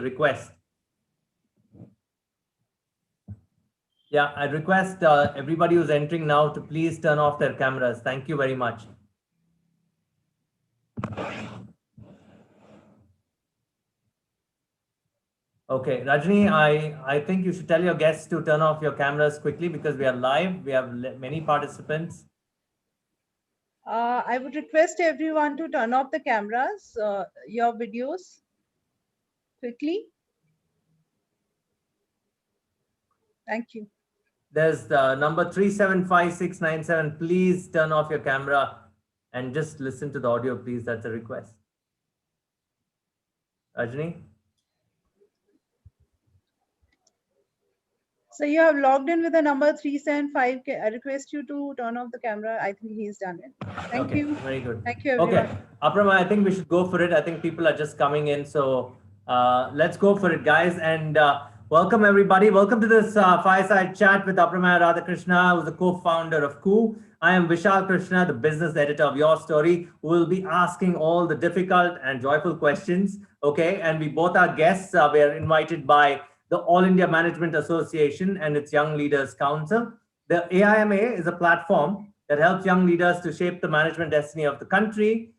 request. Yeah, I request everybody who's entering now to please turn off their cameras. Thank you very much. Okay, Rajni, I think you should tell your guests to turn off your cameras quickly because we are live. We have many participants. I would request everyone to turn off the cameras, your videos quickly. Thank you. There's the number 375697. Please turn off your camera and just listen to the audio, please. That's a request. Rajni? So you have logged in with the number 375. I request you to turn off the camera. I think he's done it. Thank Okay, you. very good. Thank you, everyone. Okay, Aprama, I think we should go for it. I think people are just coming in. So let's go for it, guys. And welcome, everybody. Welcome to this fireside chat with Aprama Radhakrishna, who's the co-founder of KOO. I am Vishal Krishna, the business editor of Your Story, who will be asking all the difficult and joyful questions. Okay, and we both are guests. We are invited by the All India Management Association and its Young Leaders Council. The AIMA is a platform that helps young leaders to shape the management destiny of the country.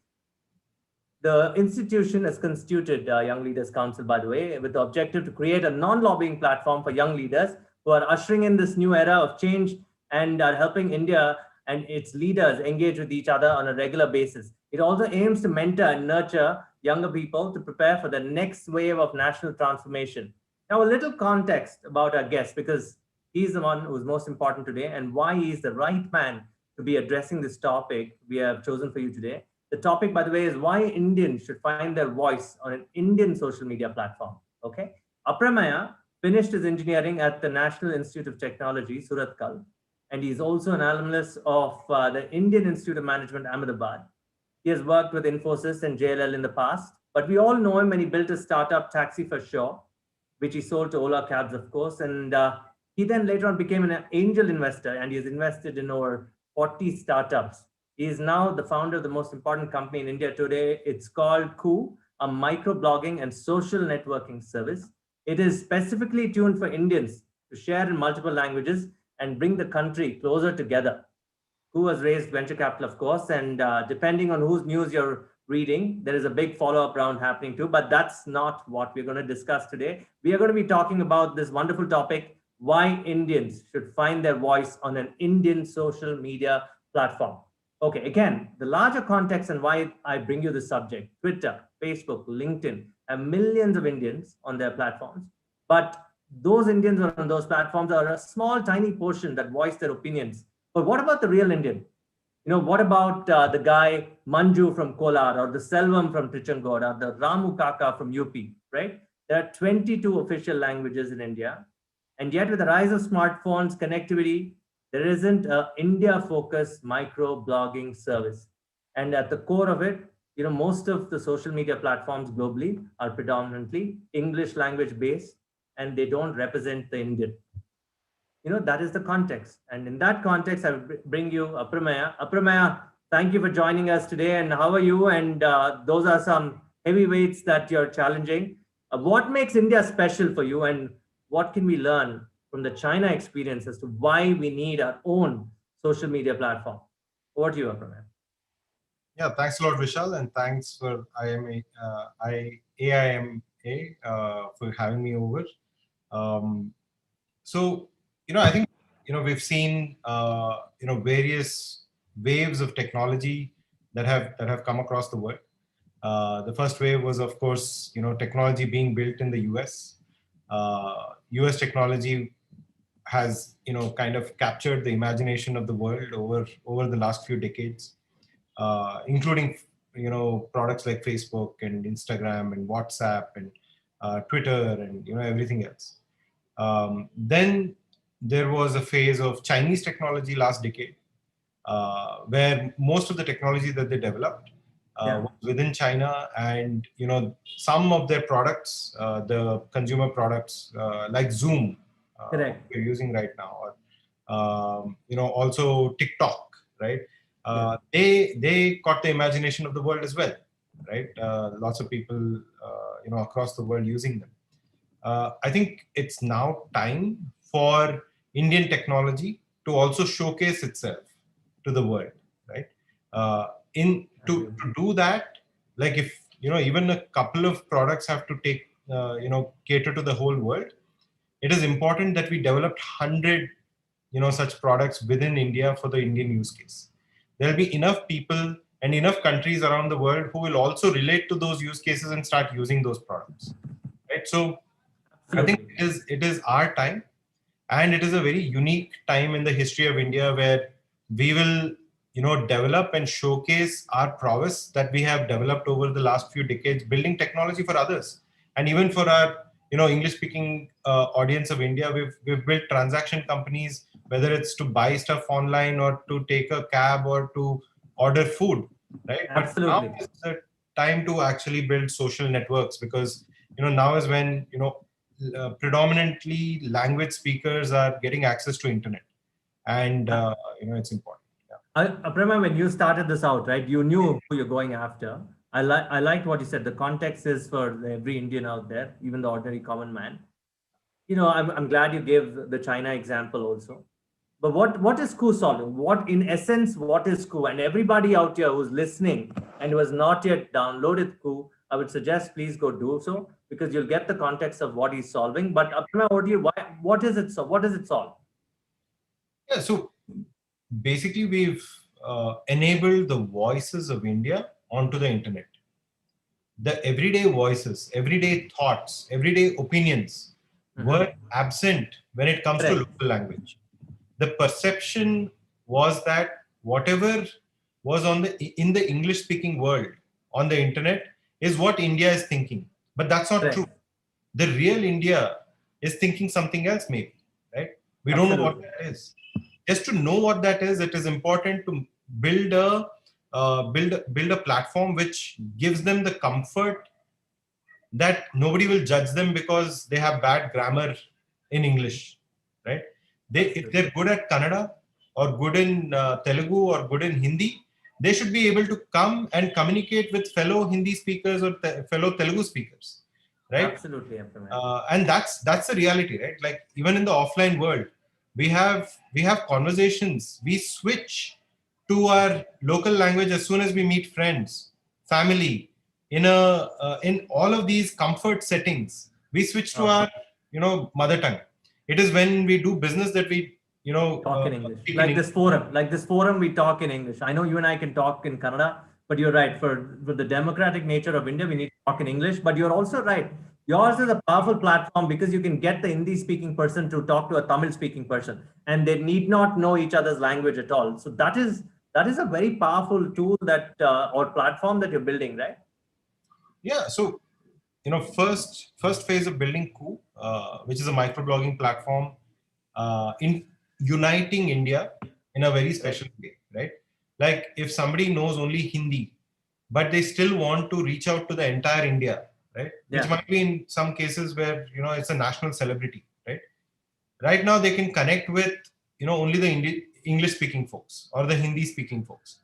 The institution has constituted Young Leaders Council, by the way, with the objective to create a non-lobbying platform for young leaders who are ushering in this new era of change and are helping India and its leaders engage with each other on a regular basis. It also aims to mentor and nurture younger people to prepare for the next wave of national transformation. Now, a little context about our guest, because he's the one who's most important today and why he's the right man to be addressing this topic we have chosen for you today. The topic, by the way, is why Indians should find their voice on an Indian social media platform. Okay. Apramaya finished his engineering at the National Institute of Technology, Surathkal, and he's also an alumnus of the Indian Institute of Management, Ahmedabad. He has worked with Infosys and JLL in the past, but we all know him when he built a startup, Taxi for Sure, which he sold to Ola Cabs, of course. And he then later on became an angel investor, and he has invested in over 40 startups. He is now the founder of the most important company in India today. It's called KOO, a microblogging and social networking service. It is specifically tuned for Indians to share in multiple languages and bring the country closer together. KOO has raised venture capital, of course, and depending on whose news you're reading, there is a big follow-up round happening too, but that's not what we're going to discuss today. We are going to be talking about this wonderful topic, why Indians should find their voice on an Indian social media platform. Okay, again, the larger context and why I bring you this subject: Twitter, Facebook, LinkedIn have millions of Indians on their platforms, but those Indians on those platforms are a small, tiny portion that voice their opinions. But what about the real Indian? What about the guy Manju from Kolar, or the Selvam from Trichangood, or the Ramu Kaka from UP, right? There are 22 official languages in India. And yet with the rise of smartphones, connectivity, there isn't an India-focused micro-blogging service. And at the core of it, most of the social media platforms globally are predominantly English language based, and they don't represent the Indian. That is the context. And in that context, I bring you Apramaya. Apramaya, thank you for joining us today. And how are you? And those are some heavyweights that you're challenging. What makes India special for you? And what can we learn from the China experience as to why we need our own social media platform? Over to you, Apramaya. Yeah, thanks a lot, Vishal. And thanks for AIMA for having me over. So, I think, we've seen, various waves of technology that have come across the world. The first wave was, of course, technology being built in the US. US technology has, kind of captured the imagination of the world over the last few decades, including, products like Facebook and Instagram and WhatsApp and Twitter and, everything else. Then there was a phase of Chinese technology last decade, where most of the technology that they developed was within China, and some of their products, the consumer products like Zoom, we're using right now, or also TikTok, right? They caught the imagination of the world as well, right? Lots of people across the world using them. I think it's now time for Indian technology to also showcase itself to the world, right? To do that, like if even a couple of products have to take cater to the whole world, it is important that we developed 100 such products within India for the Indian use case. There'll be enough people and enough countries around the world who will also relate to those use cases and start using those products, right? So I think it is our time, and it is a very unique time in the history of India where we will develop and showcase our prowess that we have developed over the last few decades building technology for others. And even for our English speaking audience of India, we've built transaction companies, whether it's to buy stuff online or to take a cab or to order food, right? Absolutely. But now is the time to actually build social networks, because now is when predominantly language speakers are getting access to internet, and it's important. Prema, when you started this out, right, you knew who you're going after. I liked what you said. The context is for every Indian out there, even the ordinary common man. I'm glad you gave the China example also. But what is Ku solving? What, in essence, what is Ku? And everybody out here who's listening and who has not yet downloaded Ku, I would suggest please go do so, because you'll get the context of what he's solving. But Prema, what is it? So what does it solve? Yeah, so basically we've enabled the voices of India onto the internet. The everyday voices, everyday thoughts, everyday opinions were absent when it comes to local language. The perception was that whatever was in the English speaking world on the internet is what India is thinking. But that's not true. The real India is thinking something else, maybe, right? We don't know what that is. Just to know what that is, it is important to build a platform which gives them the comfort that nobody will judge them because they have bad grammar in English, right? If they're good at Kannada or good in Telugu or good in Hindi, they should be able to come and communicate with fellow Hindi speakers or fellow Telugu speakers, right? Absolutely. And that's the reality, right? Like even in the offline world, we have conversations. We switch to our local language as soon as we meet friends, family. In all of these comfort settings, we switch to our mother tongue. It is when we do business that we talk in English. This forum, we talk in English. I know you and I can talk in Kannada, but you're right. For the democratic nature of India, we need to talk in English. But you're also right. Yours is a powerful platform because you can get the Hindi-speaking person to talk to a Tamil-speaking person, and they need not know each other's language at all. So that is a very powerful tool or platform that you're building, right? Yeah. So first phase of building Ku, which is a microblogging platform, in uniting India in a very special way, right? Like if somebody knows only Hindi, but they still want to reach out to the entire India, right? Which might be in some cases where it's a national celebrity, right? Right now they can connect with only the English speaking folks or the Hindi speaking folks.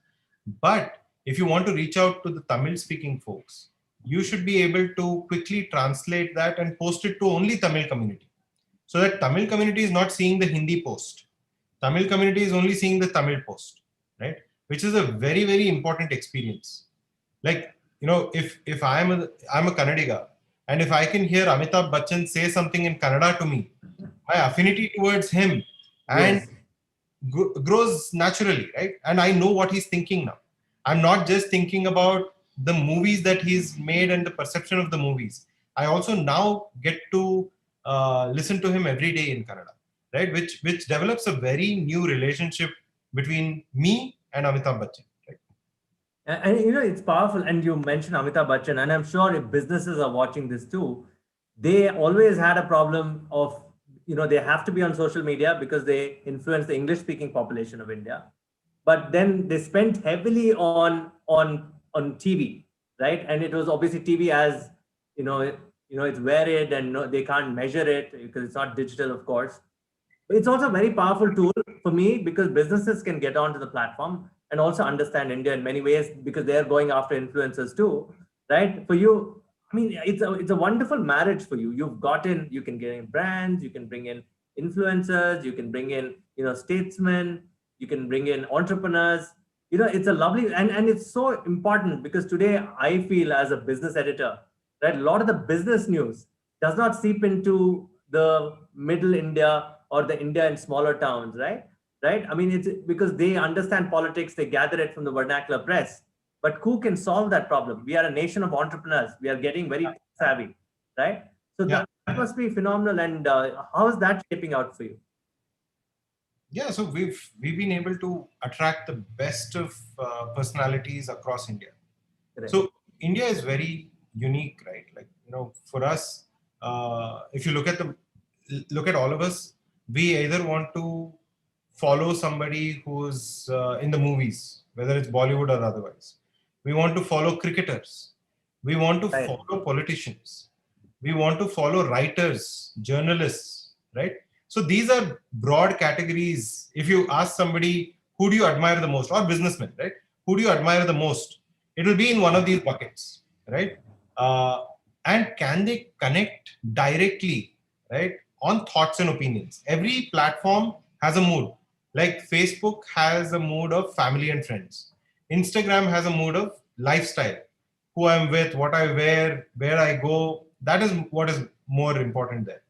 But if you want to reach out to the Tamil speaking folks, you should be able to quickly translate that and post it to only Tamil community. So that Tamil community is not seeing the Hindi post. Tamil community is only seeing the Tamil post, right? Which is a very, very important experience. Like, if I'm a Kannadiga, and if I can hear Amitabh Bachchan say something in Kannada to me, my affinity towards him and grows naturally, right? And I know what he's thinking now. I'm not just thinking about the movies that he's made and the perception of the movies. I also now get to listen to him every day in Kannada, right? Which develops a very new relationship between me and Amitabh Bachchan, right? And it's powerful. And you mentioned Amitabh Bachchan, and I'm sure if businesses are watching this too, they always had a problem of, they have to be on social media because they influence the English speaking population of India. But then they spent heavily on TV, right? And it was obviously TV as, it's varied and they can't measure it because it's not digital, of course. But it's also a very powerful tool for me because businesses can get onto the platform and also understand India in many ways because they're going after influencers too, right? For you, I mean, it's a wonderful marriage for you. You can get in brands, you can bring in influencers, you can bring in, statesmen, you can bring in entrepreneurs. It's a lovely, and it's so important because today I feel as a business editor, right, a lot of the business news does not seep into the middle India or the India in smaller towns, right? Right. I mean, it's because they understand politics, they gather it from the vernacular press, but who can solve that problem? We are a nation of entrepreneurs. We are getting very savvy, right? So Yeah. that must be phenomenal. And how is that shaping out for you? Yeah, so we've been able to attract the best of personalities across India. Correct. So India is very unique, right? Like, for us, if you look at all of us, we either want to follow somebody who's in the movies, whether it's Bollywood or otherwise. We want to follow cricketers. We want to Right. follow politicians. We want to follow writers, journalists, right? So these are broad categories. If you ask somebody, who do you admire the most, or businessmen, right? Who do you admire the most? It will be in one of these buckets, right? And can they connect directly, right, on thoughts and opinions? Every platform has a mood. Like Facebook has a mood of family and friends. Instagram has a mood of lifestyle. Who I'm with, what I wear, where I go. That is what is more important there.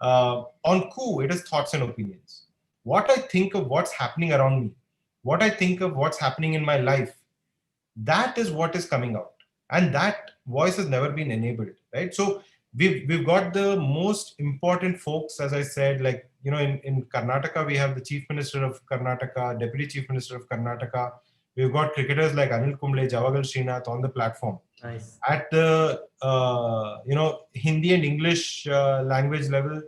On Coup, it is thoughts and opinions. What I think of what's happening around me, what I think of what's happening in my life, that is what is coming out, and that voice has never been enabled, right? So we've got the most important folks, as I said, like, in Karnataka we have the Chief Minister of Karnataka, Deputy Chief Minister of Karnataka. We've got cricketers like Anil Kumble, Javagal Srinath on the platform. Nice. At the Hindi and English language level,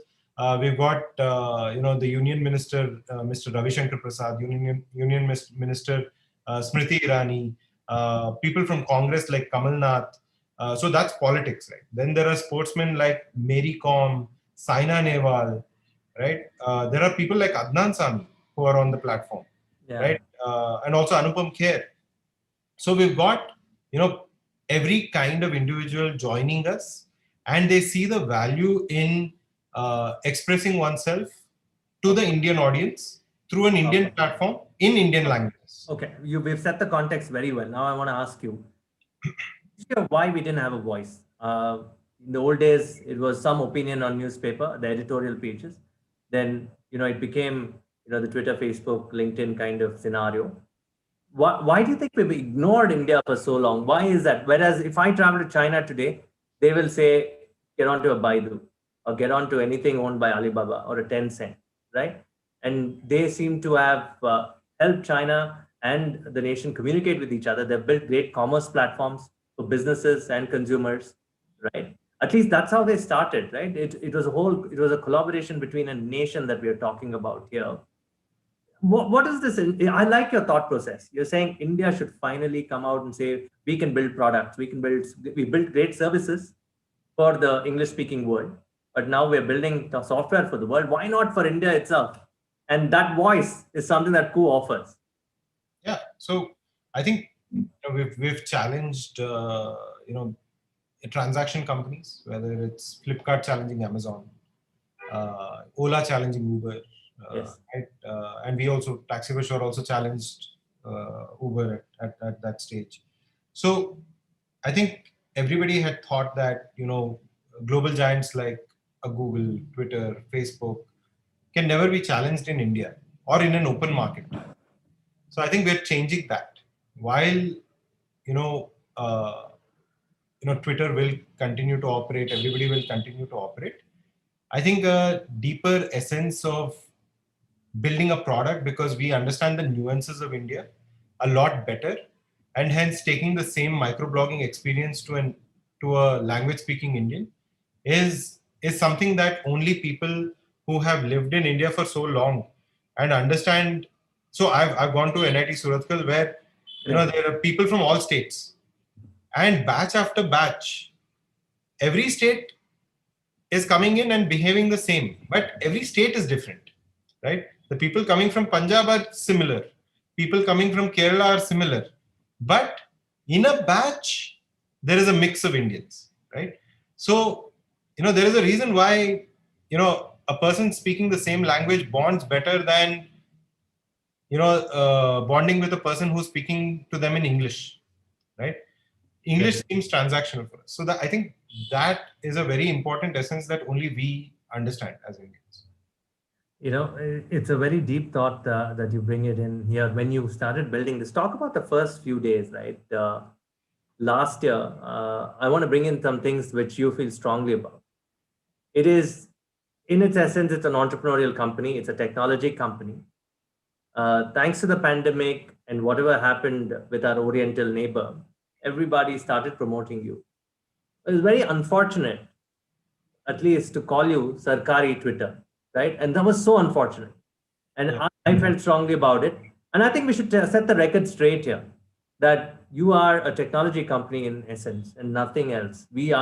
we've got the Union Minister, Mr. Ravi Shankar Prasad, Union Minister Smriti Irani, people from Congress like Kamal Nath. So that's politics, right? Then there are sportsmen like Mary Kom, Saina Nehwal, right? There are people like Adnan Sami who are on the platform, Yeah. right? And also Anupam Kher. So we've got, every kind of individual joining us, and they see the value in expressing oneself to the Indian audience through an Indian platform in Indian languages. Okay, we've set the context very well. Now I want to ask you why we didn't have a voice. In the old days, it was some opinion on newspaper, the editorial pages. Then it became the Twitter, Facebook, LinkedIn kind of scenario. Why do you think we've ignored India for so long? Why is that? Whereas if I travel to China today, they will say, get onto a Baidu or get onto anything owned by Alibaba or a Tencent, right? And they seem to have helped China and the nation communicate with each other. They've built great commerce platforms for businesses and consumers, right? At least that's how they started, right? It was a collaboration between a nation that we are talking about here. What is this? I like your thought process. You're saying India should finally come out and say, we can build products, we build great services for the English speaking world, but now we're building the software for the world. Why not for India itself? And that voice is something that Coup offers. Yeah. So I think we've challenged transaction companies, whether it's Flipkart challenging Amazon, Ola challenging Uber, Yes. right? And we also, Taxi4Sure also challenged Uber at that stage. So I think everybody had thought that global giants like a Google, Twitter, Facebook can never be challenged in India or in an open market. So I think we're changing that. While Twitter will continue to operate, everybody will continue to operate. I think a deeper essence of building a product, because we understand the nuances of India a lot better, and hence taking the same microblogging experience to a language speaking Indian is something that only people who have lived in India for so long and understand. So I've gone to NIT Surathkal, where there are people from all states, and batch after batch, every state is coming in and behaving the same, but every state is different, right? The people coming from Punjab are similar, people coming from Kerala are similar, but in a batch there is a mix of Indians, right? So, there is a reason why, a person speaking the same language bonds better than, bonding with a person who's speaking to them in English, right? English seems transactional for us. So I think that is a very important essence that only we understand as Indians. It's a very deep thought that you bring it in here. When you started building this, talk about the first few days, right? Last year, I want to bring in some things which you feel strongly about. It is, in its essence, it's an entrepreneurial company. It's a technology company. Thanks to the pandemic and whatever happened with our Oriental neighbor, everybody started promoting you. It was very unfortunate, at least, to call you Sarkari Twitter, right? And that was so unfortunate. And I felt strongly about it. And I think we should set the record straight here that you are a technology company in essence and nothing else. You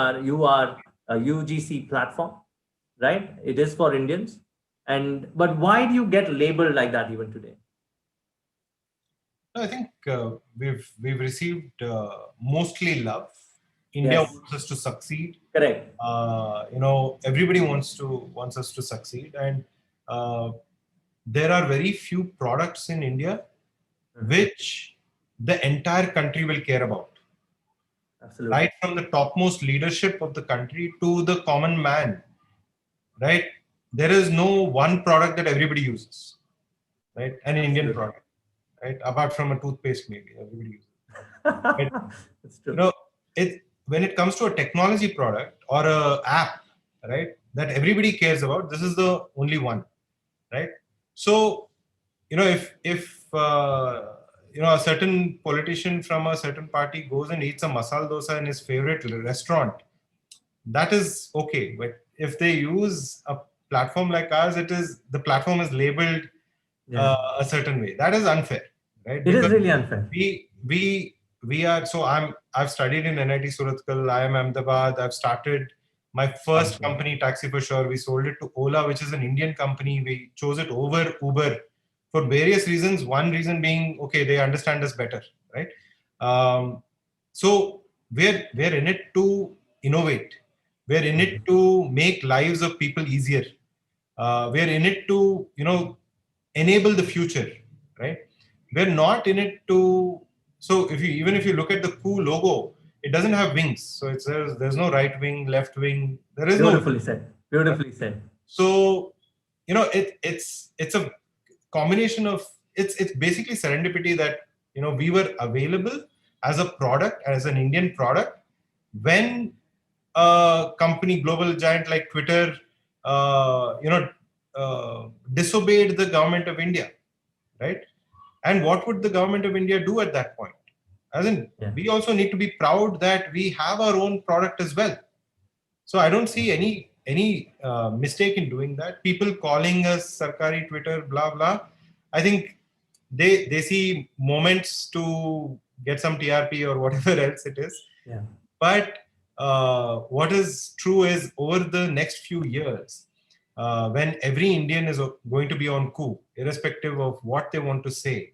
are a UGC platform, right? It is for Indians. But why do you get labeled like that even today? I think we've received mostly love. India wants us to succeed. Correct. Everybody wants us to succeed, and there are very few products in India which the entire country will care about. Absolutely. Right from the topmost leadership of the country to the common man, right? There is no one product that everybody uses, right? An Indian product, right? Apart from a toothpaste, maybe everybody uses it. Right? That's true. When it comes to a technology product or a app, right, that everybody cares about, this is the only one, right? So, if a certain politician from a certain party goes and eats a masala dosa in his favorite restaurant, that is okay. But if they use a platform like ours, the platform is labeled a certain way. That is unfair, right? It is really unfair. We are, so I've studied in NIT Surathkal, IIM Ahmedabad. I've started my first company, Taxi for Sure. We sold it to Ola, which is an Indian company. We chose it over Uber for various reasons. One reason being, okay, they understand us better, right? So we're in it to innovate. We're in it to make lives of people easier. We're in it to, enable the future, right? We're not in it to. So even if you look at the coup logo, it doesn't have wings. So there's no right wing, left wing. There is Beautifully said. Beautifully said. So it's a combination of it's basically serendipity that we were available as a product, as an Indian product, when a company, global giant like Twitter, disobeyed the government of India, right? And what would the government of India do at that point? As in, we also need to be proud that we have our own product as well. So I don't see any mistake in doing that. People calling us Sarkari Twitter, blah blah. I think they see moments to get some TRP or whatever else it is. Yeah. But what is true is over the next few years, when every Indian is going to be on coup, irrespective of what they want to say,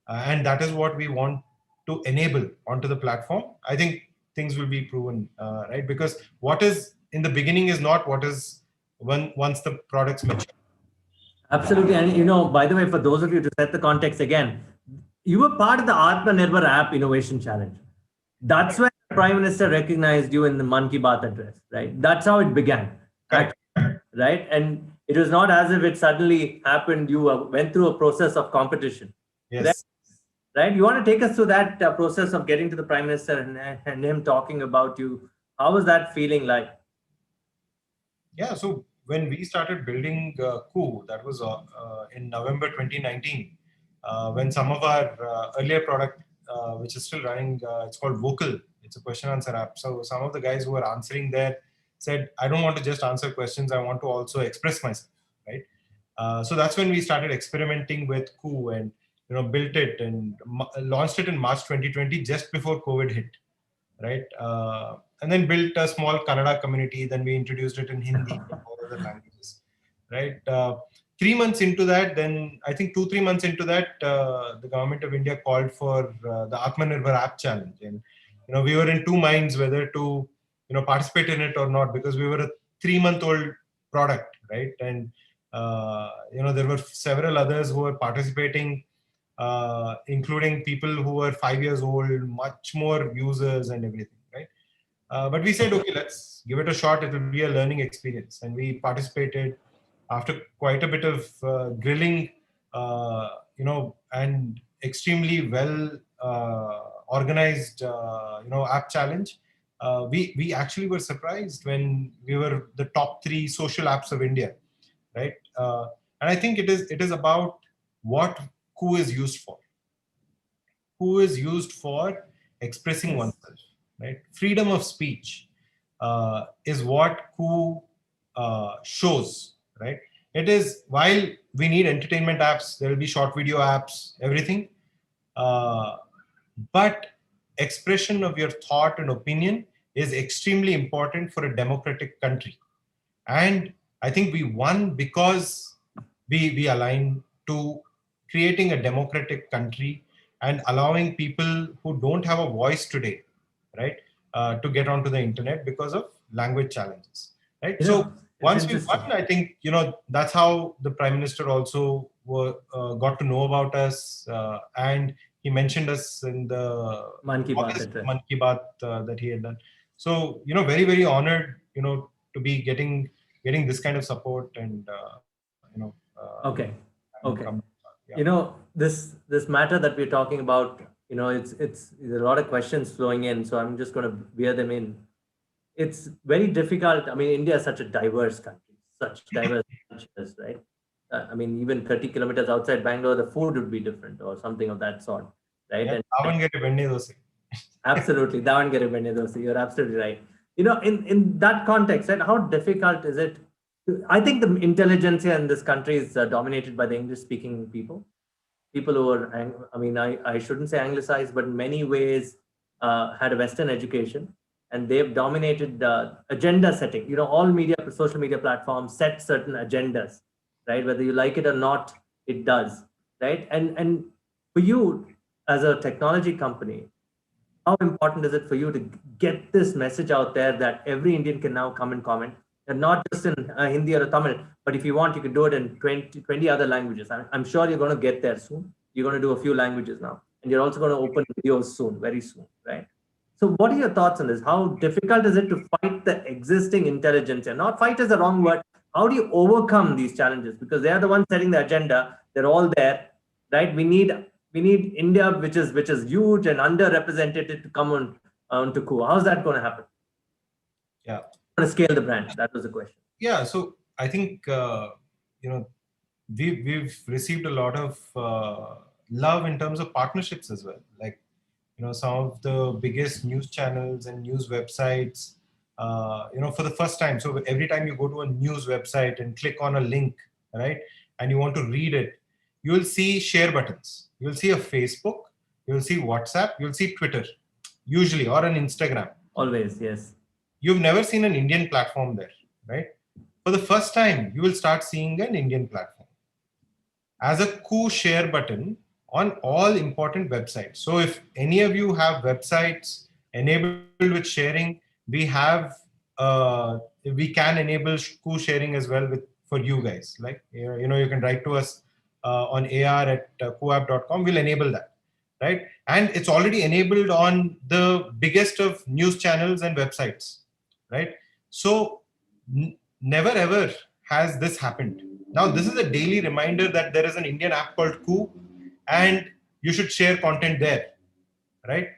and that is what we want to enable onto the platform, I think things will be proven, right? Because what is in the beginning is not what is once the product's mature. Absolutely. And, by the way, for those of you to set the context again, you were part of the Atmanirbhar App Innovation Challenge. That's when the Prime Minister recognized you in the Man Ki Baat address, right? That's how it began, right? And it was not as if it suddenly happened. You went through a process of competition. Yes. Right? You want to take us through that process of getting to the Prime Minister and him talking about you. How was that feeling like? Yeah, so when we started building Coup, that was in November 2019, when some of our earlier product, which is still running, it's called Vocal. It's a question answer app. So some of the guys who were answering there said, I don't want to just answer questions. I want to also express myself, right? So that's when we started experimenting with Coup and built it and launched it in March 2020, just before COVID hit, right? And then built a small Kannada community. Then we introduced it in Hindi and all other languages, right? 3 months into that, then I think 2-3 months into that, the government of India called for the Atmanirbhar App Challenge, and we were in two minds whether to participate in it or not, because we were a 3-month-old product, right? And there were several others who were participating, including people who were 5 years old, much more users and everything, right? But we said, okay, let's give it a shot. It will be a learning experience. And we participated after quite a bit of grilling, and extremely well organized, app challenge. We actually were surprised when we were the top 3 social apps of India, right? And I think it is about what Ku is used for. Ku is used for expressing oneself, right? Freedom of speech is what Ku shows, right? It is, while we need entertainment apps, there will be short video apps, everything, but expression of your thought and opinion is extremely important for a democratic country. And I think we won because we aligned to creating a democratic country and allowing people who don't have a voice today, right, to get onto the internet because of language challenges, right? So once we won, I think, that's how the Prime Minister also got to know about us, and he mentioned us in the Man Ki Baat that he had done. So, very, very honored, to be getting this kind of support and, Okay. Yeah. This matter that we're talking about, it's there's a lot of questions flowing in, so I'm just going to bear them in. It's very difficult. I mean, India is such a diverse country, such diverse cultures, right? I mean, even 30 kilometers outside Bangalore, the food would be different or something of that sort, right? Yeah, absolutely, Davangere Benne Dosa. You're absolutely right. In that context, right, how difficult is it? I think the intelligentsia in this country is dominated by the English-speaking people who are, I shouldn't say anglicized, but in many ways had a Western education, and they've dominated agenda setting. All social media platforms set certain agendas, right? Whether you like it or not, it does, right? And for you as a technology company, how important is it for you to get this message out there that every Indian can now come and comment? And not just in Hindi or Tamil, but if you want, you can do it in 20 other languages. I'm sure you're going to get there soon. You're going to do a few languages now. And you're also going to open videos soon, very soon, right? So what are your thoughts on this? How difficult is it to fight the existing intelligence? And not fight is the wrong word. How do you overcome these challenges? Because they are the ones setting the agenda. They're all there, right? We need India, which is huge and underrepresented, to come on to Ku. How's that going to happen? Yeah. To scale the brand? That was the question. Yeah, so I think we've received a lot of love in terms of partnerships as well. Like, some of the biggest news channels and news websites, for the first time. So every time you go to a news website and click on a link, right, and you want to read it, you will see share buttons. You'll see a Facebook, you'll see WhatsApp, you'll see Twitter, usually, or an Instagram. Always, yes. You've never seen an Indian platform there, right? For the first time, you will start seeing an Indian platform as a Ku share button on all important websites. So if any of you have websites enabled with sharing, we can enable Ku sharing as well for you guys. Like, you can write to us on ar@kuapp.com. We'll enable that, right? And it's already enabled on the biggest of news channels and websites, right? So never ever has this happened. Now, this is a daily reminder that there is an Indian app called Ku, and you should share content there, right?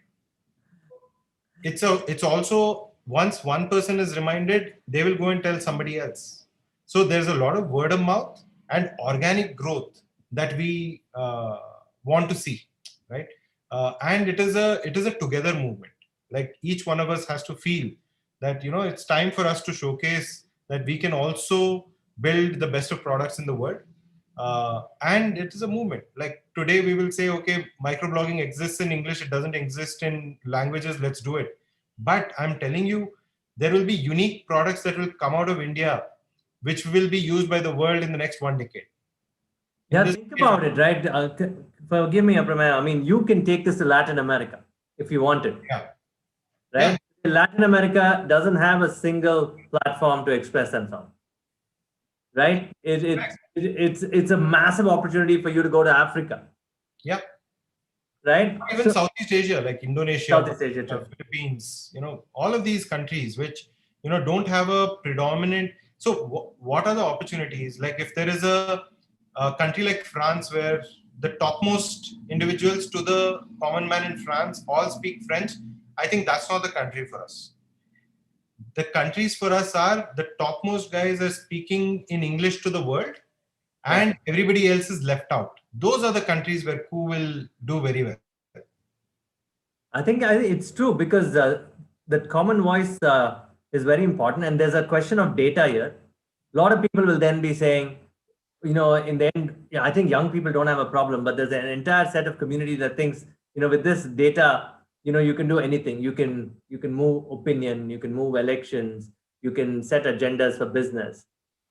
It's also, once one person is reminded, they will go and tell somebody else. So there's a lot of word of mouth and organic growth that we want to see, right? And it is a together movement. Like, each one of us has to feel that, it's time for us to showcase that we can also build the best of products in the world. And it is a movement. Like, today we will say, okay, microblogging exists in English, it doesn't exist in languages, let's do it. But I'm telling you, there will be unique products that will come out of India, which will be used by the world in the next 1 decade. Yeah, think about it, right? Forgive me, Apramaya. I mean, you can take this to Latin America if you wanted. Yeah. Right? Latin America doesn't have a single platform to express themselves, right? It's a massive opportunity for you to go to Africa, Yeah. right? Even So, Southeast Asia, like Indonesia, Southeast Asia too. Philippines, all of these countries which, don't have a predominant. So what are the opportunities? Like if there is a country like France where the topmost individuals to the common man in France all speak French, I think that's not the country for us. The countries for us are the topmost guys are speaking in English to the world and everybody else is left out. Those are the countries where Ku will do very well. I think it's true because that common voice is very important, and there's a question of data here. A lot of people will then be saying, in the end, yeah, I think young people don't have a problem, but there's an entire set of community that thinks, with this data, you can do anything. You can move opinion, you can move elections, you can set agendas for business.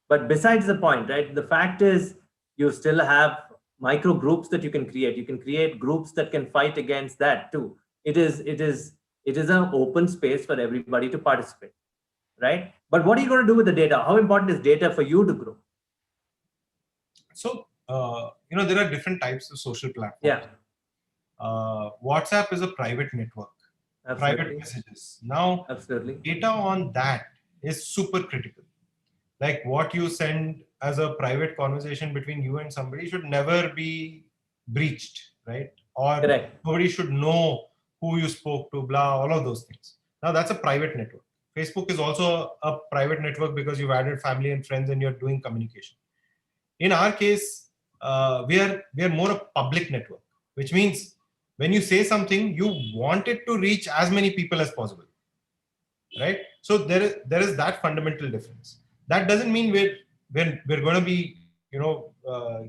But besides the point, right? The fact is, you still have micro groups that you can create. You can create groups that can fight against that too. It is an open space for everybody to participate, right? But what are you going to do with the data? How important is data for you to grow? So, there are different types of social platforms. Yeah. WhatsApp is a private network, private messages. Now, absolutely, data on that is super critical. Like what you send as a private conversation between you and somebody should never be breached, right? Or correct. Nobody should know who you spoke to, blah, all of those things. Now, that's a private network. Facebook is also a private network because you've added family and friends and you're doing communication. In our case, we are more a public network, which means when you say something, you want it to reach as many people as possible, right? So there is that fundamental difference. That doesn't mean we're going to be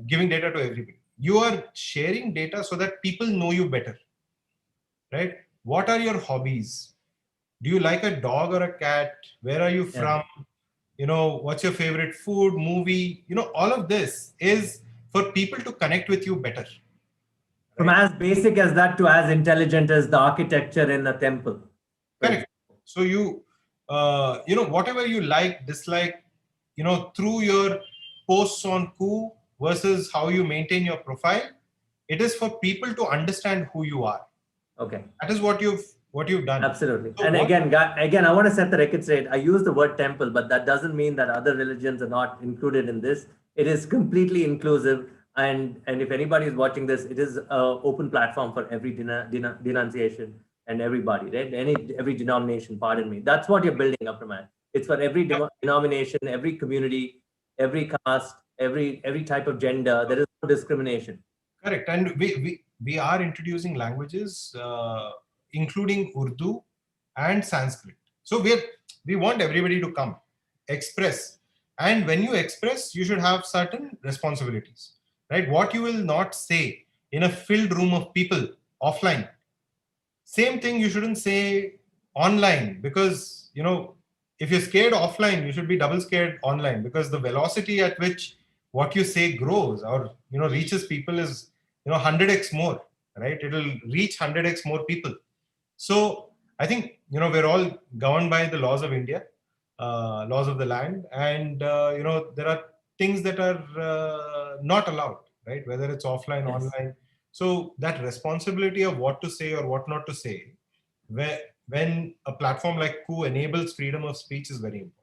giving data to everybody. You are sharing data so that people know you better, right? What are your hobbies? Do you like a dog or a cat? Where are you from? What's your favorite food, movie? All of this is for people to connect with you better. From as basic as that to as intelligent as the architecture in a temple. Correct. So whatever you like, dislike, through your posts on Ku versus how you maintain your profile, it is for people to understand who you are. Okay. That is what you've done. Absolutely. So and again, I want to set the record straight. I use the word temple, but that doesn't mean that other religions are not included in this. It is completely inclusive. And if anybody is watching this, it is an open platform for every denunciation and everybody, right? Every denomination, pardon me. That's what you're building up, man. It's for every denomination, every community, every caste, every type of gender. There is no discrimination. Correct. And we are introducing languages, including Urdu and Sanskrit. So we want everybody to come, express. And when you express, you should have certain responsibilities, right? What you will not say in a filled room of people offline. Same thing you shouldn't say online, because, if you're scared offline, you should be double scared online, because the velocity at which what you say grows or, reaches people is, 100x more, right? It'll reach 100x more people. So I think, we're all governed by the laws of India, laws of the land. And, there are things that are not allowed, right? Whether it's offline, online. So that responsibility of what to say or what not to say, when a platform like Ku enables freedom of speech, is very important.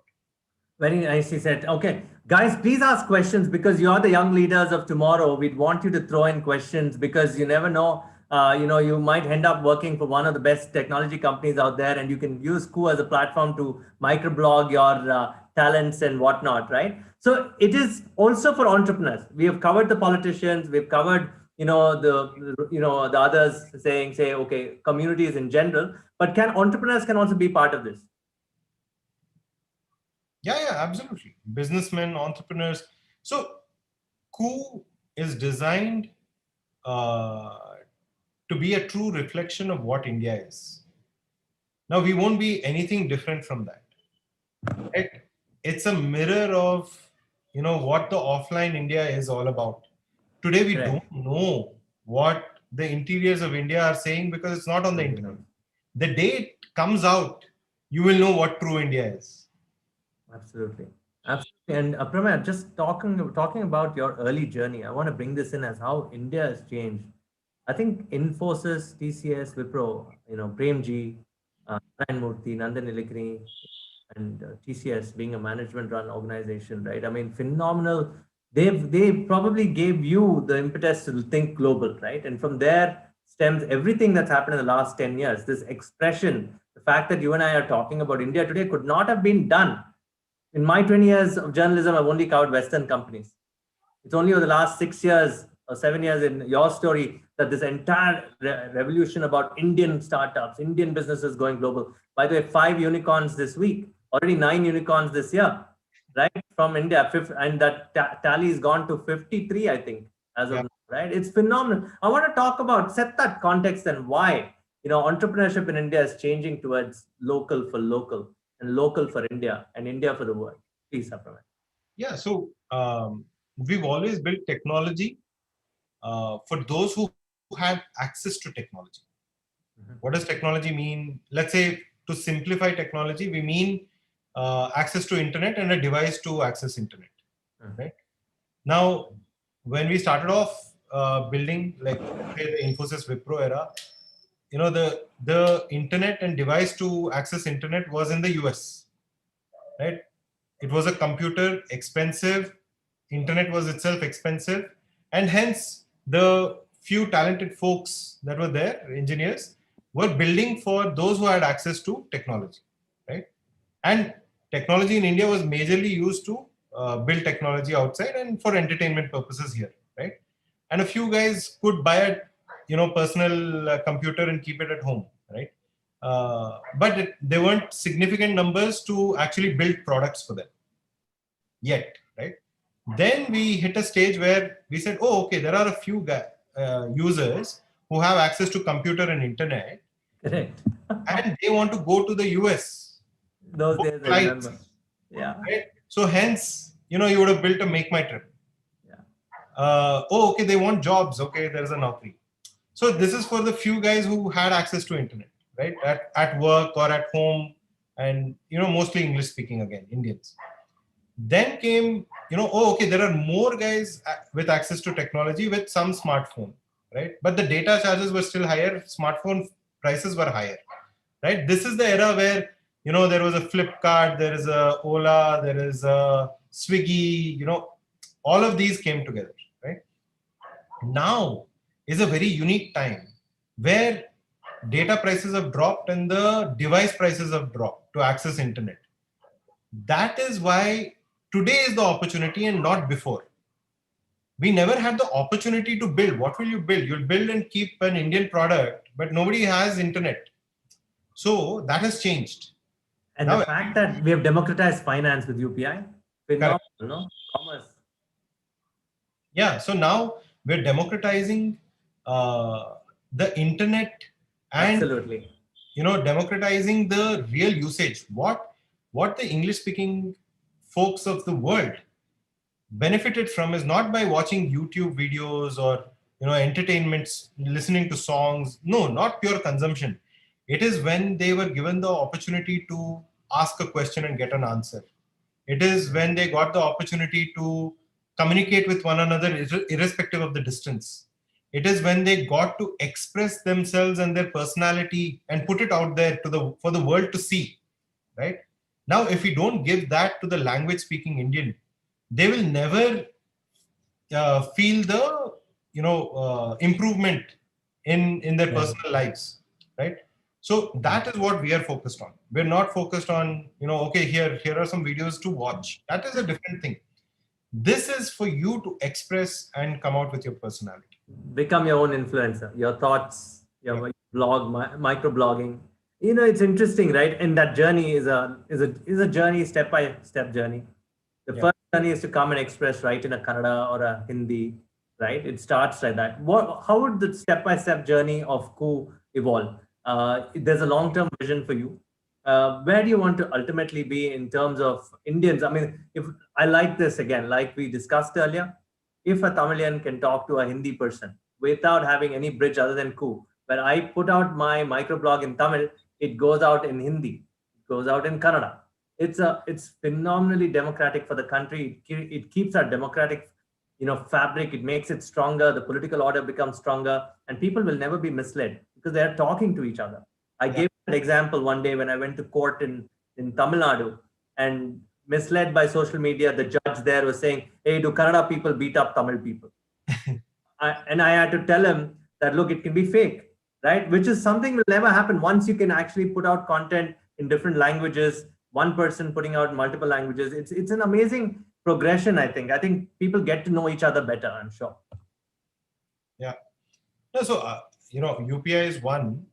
Very nicely said. Okay, guys, please ask questions because you're the young leaders of tomorrow. We'd want you to throw in questions because you never know. You might end up working for one of the best technology companies out there, and you can use Ku as a platform to microblog your talents and whatnot, right? So it is also for entrepreneurs. We have covered the politicians. We've covered the others say okay, communities in general, but entrepreneurs can also be part of this? Yeah, absolutely. Businessmen, entrepreneurs. So Ku is designed to be a true reflection of what India is. Now, we won't be anything different from that. Right? It's a mirror of, what the offline India is all about. Today, we don't know what the interiors of India are saying because it's not on the internet. The day it comes out, you will know what true India is. Absolutely. Absolutely. And Pramay, just talking about your early journey, I want to bring this in as how India has changed. I think Infosys, TCS, Wipro, Premji, Narayan Murthy, Nandan Nilekani, and TCS being a management-run organization, right? I mean, phenomenal. They probably gave you the impetus to think global, right? And from there stems everything that's happened in the last 10 years. This expression, the fact that you and I are talking about India today could not have been done. In my 20 years of journalism, I've only covered Western companies. It's only over the last 6 years or 7 years in your story that this entire revolution about Indian startups, Indian businesses going global. By the way, 5 unicorns this week, already 9 unicorns this year, right? From India, and that tally has gone to 53, I think, as of Yeah. now, right? It's phenomenal. I want to talk about, set that context and why, entrepreneurship in India is changing towards local for local and local for India and India for the world. Please, Apraman. Yeah. So we've always built technology for those who have access to technology. What does technology mean? Let's say, to simplify technology, we mean access to internet and a device to access internet. Right now, when we started off building, like say the Infosys Wipro era, the internet and device to access internet was in the US, right? It was a computer, expensive. Internet was itself expensive, and hence the few talented folks that were there, engineers, were building for those who had access to technology, right? And technology in India was majorly used to build technology outside and for entertainment purposes here, right? And a few guys could buy a personal computer and keep it at home, right? But there weren't significant numbers to actually build products for them yet, right? Then we hit a stage where we said, oh, okay, there are a few users who have access to computer and internet, Correct. and they want to go to the US. Those book days I flights, remember. Yeah. right? So hence, you would have built a Make My Trip. Yeah. Oh, okay, they want jobs. Okay, there's a Naukri. So this is for the few guys who had access to internet, right? At work or at home, and mostly English speaking again, Indians. Then came, oh, okay, there are more guys with access to technology with some smartphone, right? But the data charges were still higher. Smartphone prices were higher, right? This is the era where, there was a Flipkart, there is a Ola, there is a Swiggy, all of these came together, right? Now is a very unique time where data prices have dropped and the device prices have dropped to access internet. That is why today is the opportunity and not before. We never had the opportunity to build. What will you build? You'll build and keep an Indian product, but nobody has internet. So that has changed. And Now, the fact that we have democratized finance with UPI, phenomenal, no? Commerce. Yeah, so now we're democratizing the internet and Absolutely. democratizing the real usage. What the English speaking folks of the world benefited from is not by watching YouTube videos or entertainments, listening to songs. No, not pure consumption. It is when they were given the opportunity to ask a question and get an answer. It is when they got the opportunity to communicate with one another irrespective of the distance. It is when they got to express themselves and their personality and put it out there for the world to see, right? Now, if we don't give that to the language speaking Indian, they will never feel the improvement in their personal lives, right? So that is what we are focused on. We're not focused on okay, here are some videos to watch. That is a different thing. This is for you to express and come out with your personality. Become your own influencer. Your thoughts, your blog, micro blogging. It's interesting, right? And that journey is a journey, step by step journey. The first journey is to come and express, right, in a Kannada or a Hindi, right? It starts like that. How would the step-by-step journey of Ku evolve? There's a long-term vision for you. Where do you want to ultimately be in terms of Indians? I mean, if I like this again, like we discussed earlier, if a Tamilian can talk to a Hindi person without having any bridge other than Ku, when I put out my microblog in Tamil, it goes out in Hindi. goes out in Kannada. It's phenomenally democratic for the country. It keeps our democratic, fabric. It makes it stronger. The political order becomes stronger, and people will never be misled because they are talking to each other. I gave an example one day when I went to court in Tamil Nadu, and misled by social media, the judge there was saying, "Hey, do Kannada people beat up Tamil people?" And I had to tell him that, look, it can be fake, right? Which is something will never happen once you can actually put out content in different languages. One person putting out multiple languages. It's an amazing progression. I think people get to know each other better. I'm sure. Yeah. No, so UPI is one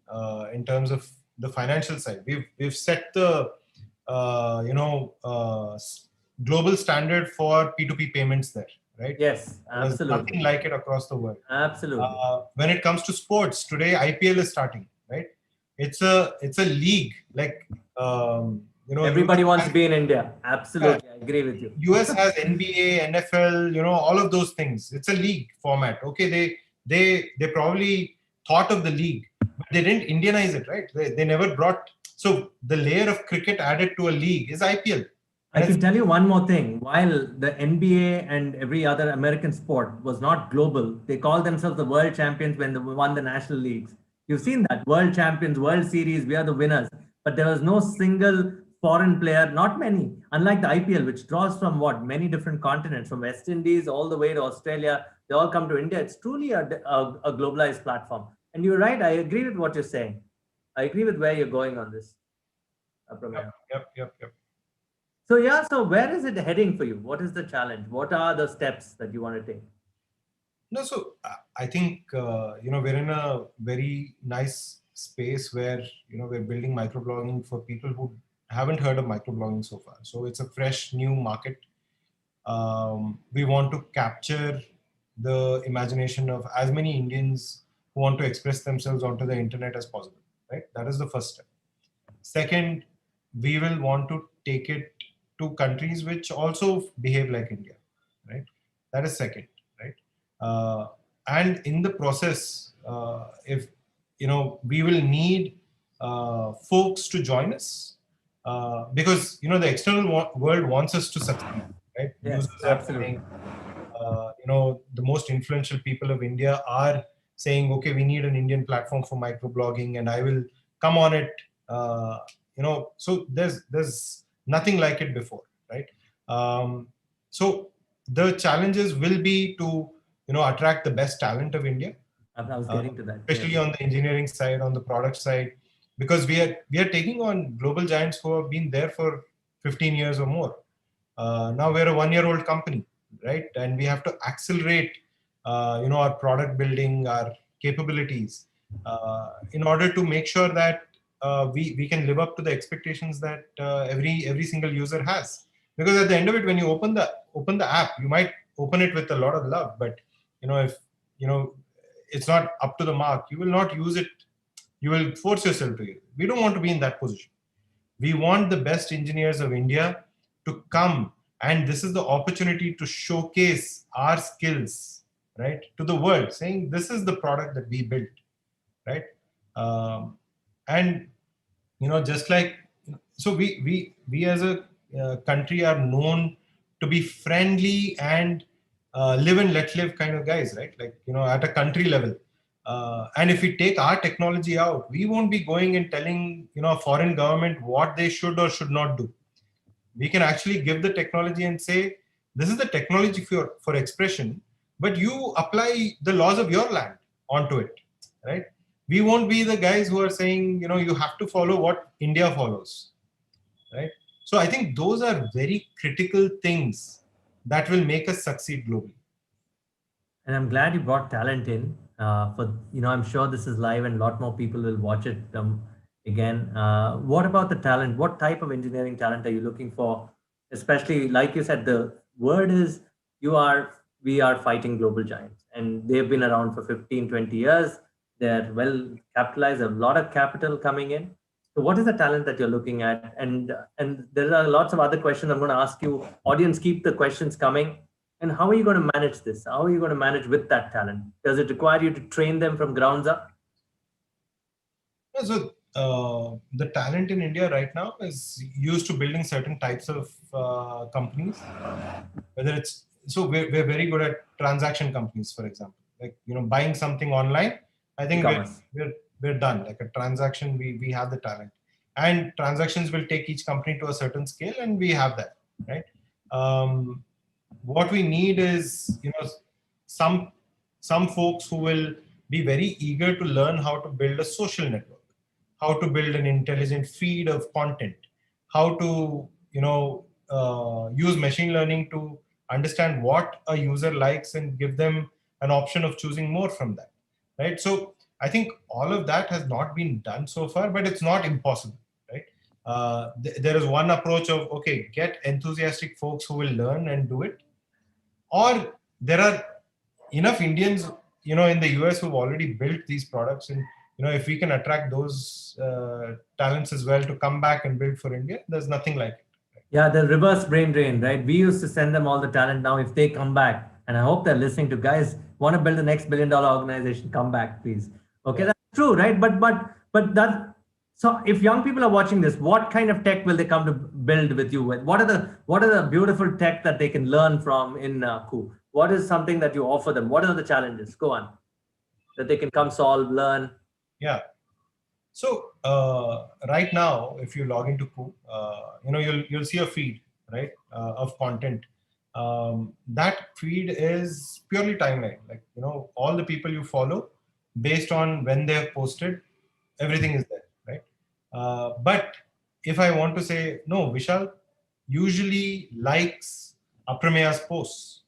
in terms of the financial side. We've set the global standard for P2P payments there, right? Yes, absolutely. There's nothing like it across the world. Absolutely. When it comes to sports, today IPL is starting, right? It's a league like everybody wants to be in India. Absolutely, I agree with you. US has NBA, NFL, all of those things. It's a league format. Okay, they probably thought of the league, but they didn't Indianize it, right? They never brought. So the layer of cricket added to a league is IPL. I can tell you one more thing. While the NBA and every other American sport was not global, they called themselves the world champions when they won the national leagues. You've seen that. World champions, World Series, we are the winners. But there was no single foreign player, not many, unlike the IPL, which draws from many different continents, from West Indies all the way to Australia. They all come to India. It's truly a globalized platform. And you're right. I agree with what you're saying. I agree with where you're going on this. Yep. So where is it heading for you? What is the challenge? What are the steps that you want to take? No, so I think we're in a very nice space where we're building microblogging for people who haven't heard of microblogging so far. So it's a fresh new market. We want to capture the imagination of as many Indians who want to express themselves onto the internet as possible. Right? That is the first step. Second, we will want to take it to countries which also behave like India. Right? That is second. Right? And in the process, if we will need folks to join us because the external world wants us to succeed. Right? Yes, Users are saying, the most influential people of India are saying, okay, we need an Indian platform for microblogging, and I will come on it. So there's nothing like it before, right? So the challenges will be to attract the best talent of India. I was getting to that, especially on the engineering side, on the product side, because we are taking on global giants who have been there for 15 years or more. Now we're a 1-year-old company, right? And we have to accelerate, our product building, our capabilities, in order to make sure that we can live up to the expectations that every single user has. Because at the end of it, when you open the app, you might open it with a lot of love, but if it's not up to the mark, you will not use it. You will force yourself to use it. We don't want to be in that position. We want the best engineers of India to come, and this is the opportunity to showcase our skills, right, to the world, saying this is the product that we built, right? And just like so, we as a country are known to be friendly and live and let live kind of guys, right? Like at a country level. And if we take our technology out, we won't be going and telling a foreign government what they should or should not do. We can actually give the technology and say, this is the technology for expression, but you apply the laws of your land onto it, right? We won't be the guys who are saying, you have to follow what India follows, right? So I think those are very critical things that will make us succeed globally. And I'm glad you brought talent in. I'm sure this is live and a lot more people will watch it again. What about the talent? What type of engineering talent are you looking for? Especially, like you said, the word is we are fighting global giants, and they've been around for 15, 20 years. They're well capitalized, a lot of capital coming in. So what is the talent that you're looking at? And there are lots of other questions I'm going to ask you. Audience, keep the questions coming. And how are you going to manage this? How are you going to manage with that talent? Does it require you to train them from grounds up? So the talent in India right now is used to building certain types of companies. Whether it's we're very good at transaction companies, for example, like buying something online. I think E-commerce. we're done. Like a transaction, we have the talent, and transactions will take each company to a certain scale, and we have that, right? What we need is some folks who will be very eager to learn how to build a social network, how to build an intelligent feed of content, how to use machine learning to understand what a user likes and give them an option of choosing more from that, right? So I think all of that has not been done so far, but it's not impossible, right? There is one approach of, okay, get enthusiastic folks who will learn and do it, or there are enough Indians, in the US who've already built these products, and if we can attract those talents as well to come back and build for India, there's nothing like it. Yeah, the reverse brain drain, right? We used to send them all the talent. Now, if they come back, and I hope they're listening to guys, want to build the next billion-dollar organization, come back, please. Okay, Yeah. that's true, right? But that. So, if young people are watching this, what kind of tech will they come to build with you? With what are the beautiful tech that they can learn from in Ku? What is something that you offer them? What are the challenges? Go on, that they can come solve, learn. Yeah. So right now, if you log into Ku, you'll see a feed, right, of content. That feed is purely timeline. Like all the people you follow, based on when they have posted, everything is there, right? But if I want to say no, Vishal usually likes Aprameya's posts,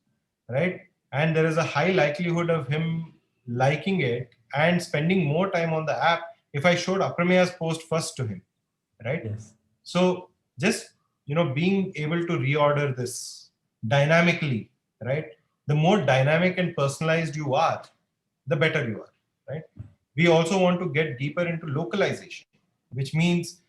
right? And there is a high likelihood of him liking it and spending more time on the app if I showed Aprameya's post first to him, right? Yes. So just being able to reorder this dynamically, right? The more dynamic and personalized you are, the better you are, right? We also want to get deeper into localization, which means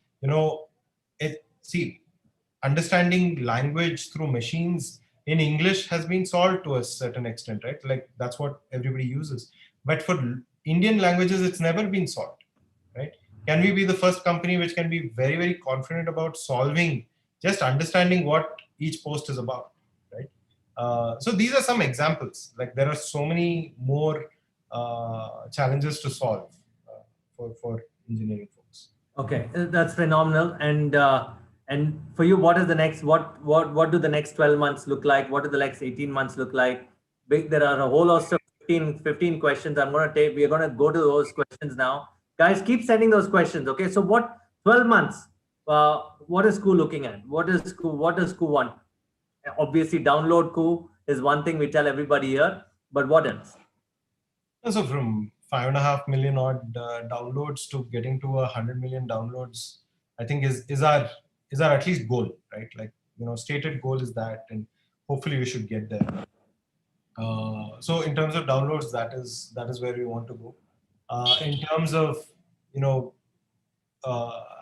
understanding language through machines in English has been solved to a certain extent, right? Like that's what everybody uses. But for Indian languages, it's never been solved, right? Can we be the first company which can be very, very confident about solving, just understanding what each post is about, right? So these are some examples. Like there are so many more challenges to solve for engineering folks. Okay, that's phenomenal. And for you, what is the next? What do the next 12 months look like? What do the next 18 months look like? There are a whole host of 15 questions. We're gonna go to those questions now. Guys, keep sending those questions. Okay, so what 12 months? What is school looking at? What does school want? Obviously, download Ku is one thing we tell everybody here. But what else? So from 5.5 million odd downloads to getting to 100 million downloads, I think is our at least goal, right? Like stated goal is that, and hopefully we should get there. So in terms of downloads, that is where we want to go. In terms of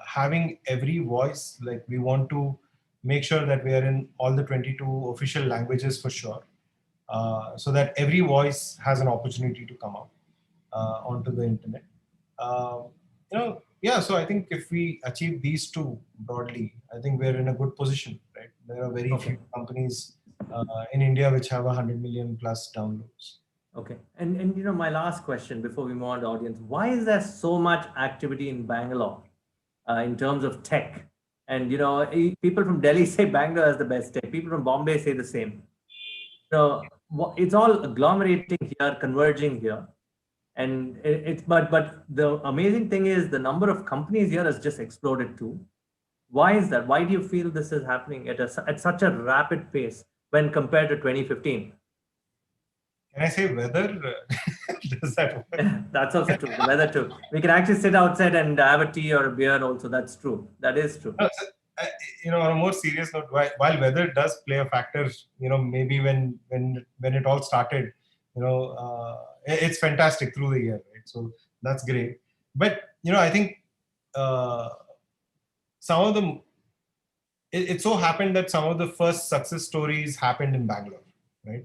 having every voice, like we want to make sure that we are in all the 22 official languages for sure, so that every voice has an opportunity to come out onto the internet. Yeah, so I think if we achieve these two broadly, I think we're in a good position, right? There are very few companies in India which have 100 million plus downloads. Okay, and my last question before we move on to audience: why is there so much activity in Bangalore in terms of tech? And people from Delhi say Bangalore has the best tech. People from Bombay say the same. So it's all agglomerating here, converging here. And but the amazing thing is the number of companies here has just exploded too. Why is that? Why do you feel this is happening at such a rapid pace when compared to 2015? Can I say weather? Does that work? That's also true. The weather too. We can actually sit outside and have a tea or a beer also. That's true. That is true. On a more serious note, while weather does play a factor, maybe when it all started, it's fantastic through the year, right? So that's great. But I think some of the it so happened that some of the first success stories happened in Bangalore, right?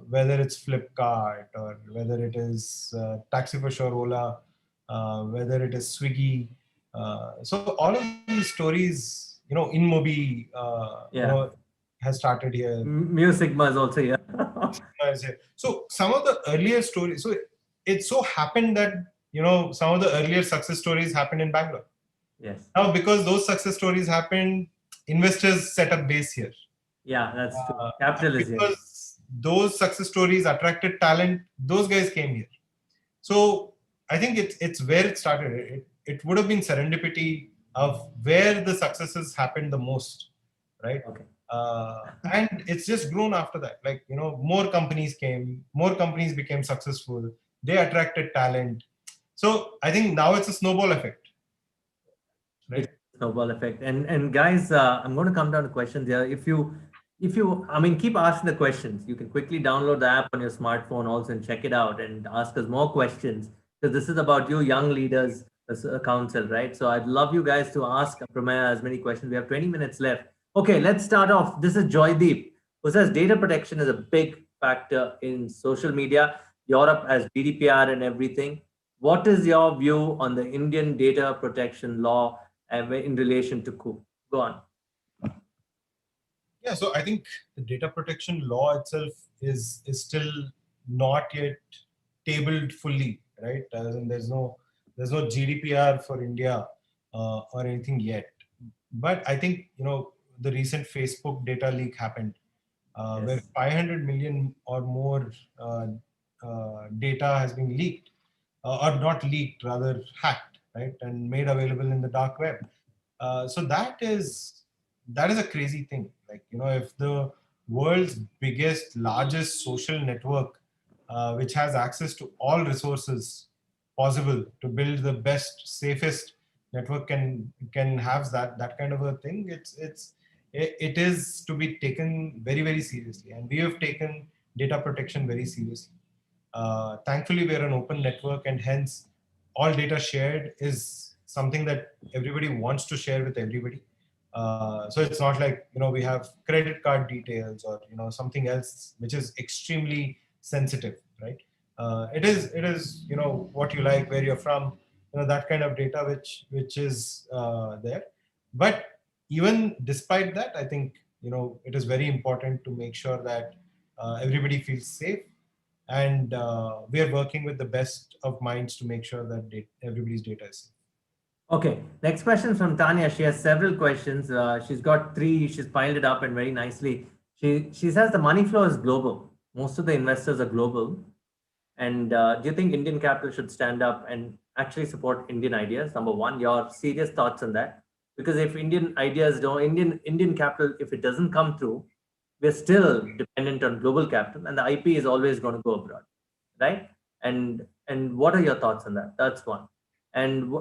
Whether it's Flipkart or whether it is Taxi for Sure, Ola, whether it is Swiggy. So all of these stories, InMobi, has started here. Mu Sigma is also here. So some of the earlier stories, so it so happened that, some of the earlier success stories happened in Bangalore. Yes. Now, because those success stories happened, investors set up base here. Yeah, that's true. Capital is here. Because those success stories attracted talent, those guys came here. So I think it's where it started. It would have been serendipity of where the successes happened the most, right? Okay. And it's just grown after that. Like, more companies came, more companies became successful. They attracted talent. So I think now it's a snowball effect, right? It's a snowball effect. And guys, I'm going to come down to questions here. If you, I mean, keep asking the questions. You can quickly download the app on your smartphone also and check it out and ask us more questions, because this is about you young leaders as a council, right? So I'd love you guys to ask Pramaya as many questions. We have 20 minutes left. Okay, let's start off. This is Joydeep, who says data protection is a big factor in social media. Europe has GDPR and everything. What is your view on the Indian data protection law in relation to coup? Go on. Yeah, so I think the data protection law itself is still not yet tabled fully, right? As in there's no GDPR for India or anything yet. But I think the recent Facebook data leak happened, where Yes. 500 million or more data has been leaked, or not leaked, rather hacked, right, and made available in the dark web. So that is a crazy thing. Like, if the world's biggest, largest social network, which has access to all resources possible to build the best, safest network, can have that kind of a thing, it is to be taken very, very seriously, and we have taken data protection very seriously. Thankfully, we're an open network, and hence all data shared is something that everybody wants to share with everybody. So it's not like we have credit card details or something else which is extremely sensitive, right? It is what you like, where you're from, that kind of data which is there. But even despite that, I think it is very important to make sure that everybody feels safe, and we are working with the best of minds to make sure that everybody's data is safe. Okay, next question from Tanya. She has several questions. She's got three. She's piled it up and very nicely. She says the money flow is global. Most of the investors are global. And do you think Indian capital should stand up and actually support Indian ideas? Number one, your serious thoughts on that. Because if Indian ideas don't, Indian capital, if it doesn't come through, we're still dependent on global capital, and the IP is always going to go abroad, right? And what are your thoughts on that? That's one. And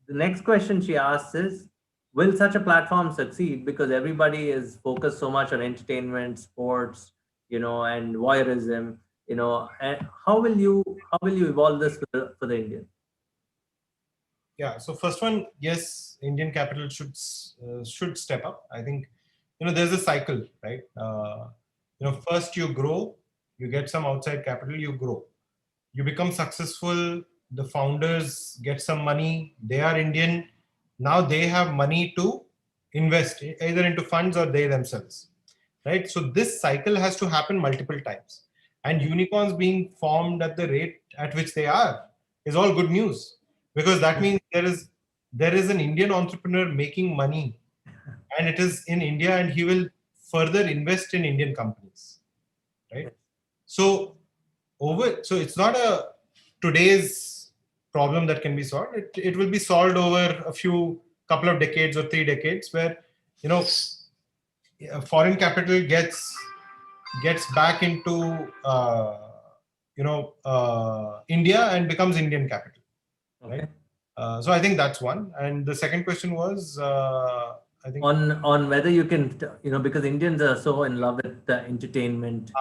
the next question she asks is, will such a platform succeed? Because everybody is focused so much on entertainment, sports, and voyeurism. And how will you evolve this for the Indian? Yeah. So first one, yes, Indian capital should step up. I think there's a cycle, right? First you grow, you get some outside capital, you grow, you become successful. The founders get some money. They are Indian. Now they have money to invest either into funds or they themselves, right? So this cycle has to happen multiple times. And unicorns being formed at the rate at which they are is all good news, because that means there is an Indian entrepreneur making money, and it is in India, and he will further invest in Indian companies, right? So it's not a today's problem that can be solved. It will be solved over a couple of decades or 3 decades, where foreign capital gets back into India and becomes Indian capital, right? So I think that's one. And the second question was, I think, on whether you can, because Indians are so in love with the entertainment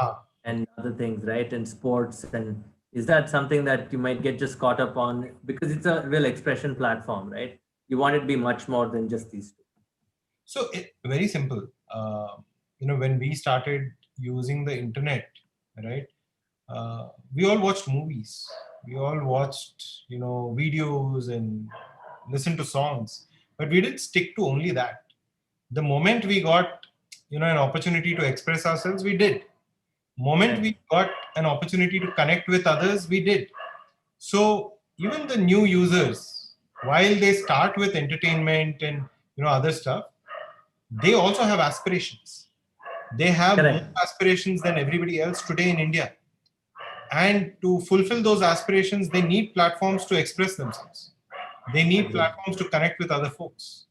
and other things, right? And sports. And is that something that you might get just caught up on, because it's a real expression platform, right? You want it to be much more than just these two. So very simple. When we started using the internet, right? We all watched movies, We all watched, videos and listened to songs, but we didn't stick to only that. The moment we got, an opportunity to express ourselves, we did. Moment we got an opportunity to connect with others, we did. So even the new users, while they start with entertainment and other stuff, they also have aspirations. They have Correct. more aspirations than everybody else today in India. And to fulfill those aspirations, they need platforms to express themselves. They need platforms to connect with other folks.